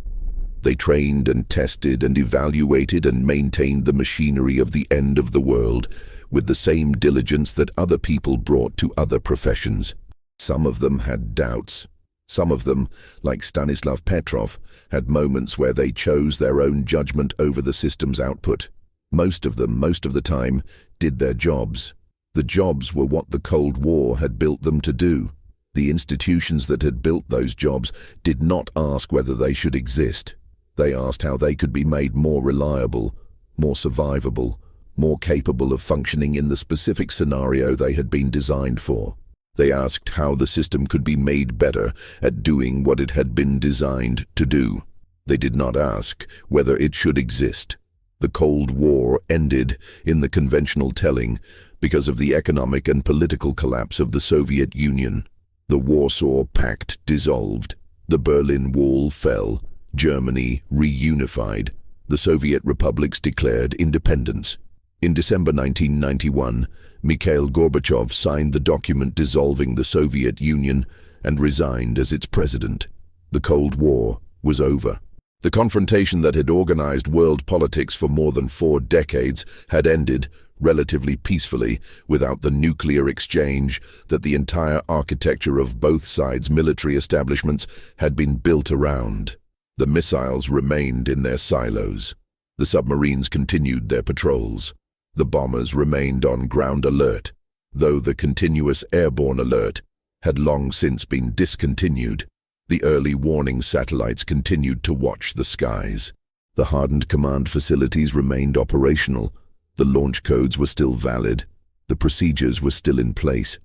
They trained and tested and evaluated and maintained the machinery of the end of the world with the same diligence that other people brought to other professions. Some of them had doubts. Some of them, like Stanislav Petrov, had moments where they chose their own judgment over the system's output. Most of them, most of the time, did their jobs. The jobs were what the Cold War had built them to do. The institutions that had built those jobs did not ask whether they should exist. They asked how they could be made more reliable, more survivable, more capable of functioning in the specific scenario they had been designed for. They asked how the system could be made better at doing what it had been designed to do. They did not ask whether it should exist. The Cold War ended in the conventional telling because of the economic and political collapse of the Soviet Union. The Warsaw Pact dissolved. The Berlin Wall fell. Germany reunified. The Soviet republics declared independence. In December 1991, Mikhail Gorbachev signed the document dissolving the Soviet Union and resigned as its president. The Cold War was over. The confrontation that had organized world politics for more than 4 decades had ended, relatively peacefully, without the nuclear exchange that the entire architecture of both sides' military establishments had been built around. The missiles remained in their silos. The submarines continued their patrols. The bombers remained on ground alert, though the continuous airborne alert had long since been discontinued. The early warning satellites continued to watch the skies. The hardened command facilities remained operational. The launch codes were still valid. The procedures were still in place.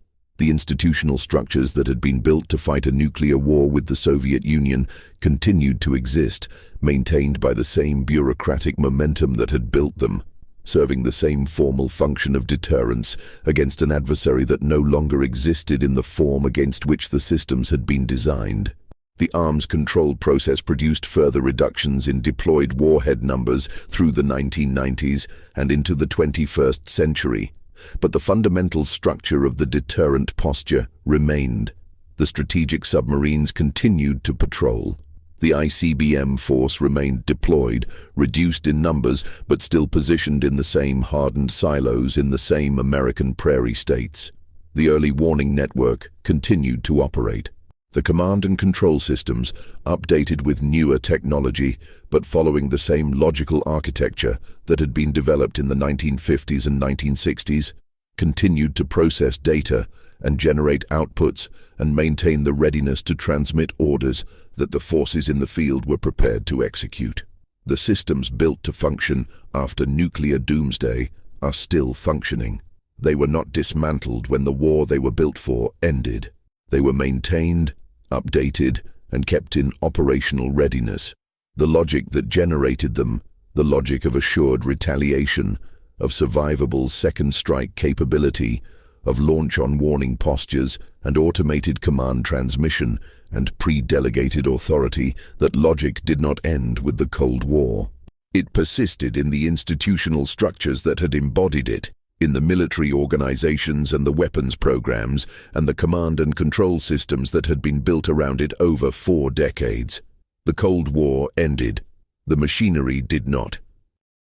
The institutional structures that had been built to fight a nuclear war with the Soviet Union continued to exist, maintained by the same bureaucratic momentum that had built them, serving the same formal function of deterrence against an adversary that no longer existed in the form against which the systems had been designed. The arms control process produced further reductions in deployed warhead numbers through the 1990s and into the 21st century. But the fundamental structure of the deterrent posture remained. The strategic submarines continued to patrol. The ICBM force remained deployed, reduced in numbers, but still positioned in the same hardened silos in the same American prairie states. The early warning network continued to operate. The command and control systems, updated with newer technology, but following the same logical architecture that had been developed in the 1950s and 1960s, continued to process data and generate outputs and maintain the readiness to transmit orders that the forces in the field were prepared to execute. The systems built to function after nuclear doomsday are still functioning. They were not dismantled when the war they were built for ended. They were maintained, updated, and kept in operational readiness. The logic that generated them, the logic of assured retaliation, of survivable second strike capability, of launch on warning postures and automated command transmission and pre-delegated authority, that logic did not end with the Cold War. It persisted in the institutional structures that had embodied it, in the military organizations and the weapons programs and the command and control systems that had been built around it over 4 decades. The Cold War ended. The machinery did not.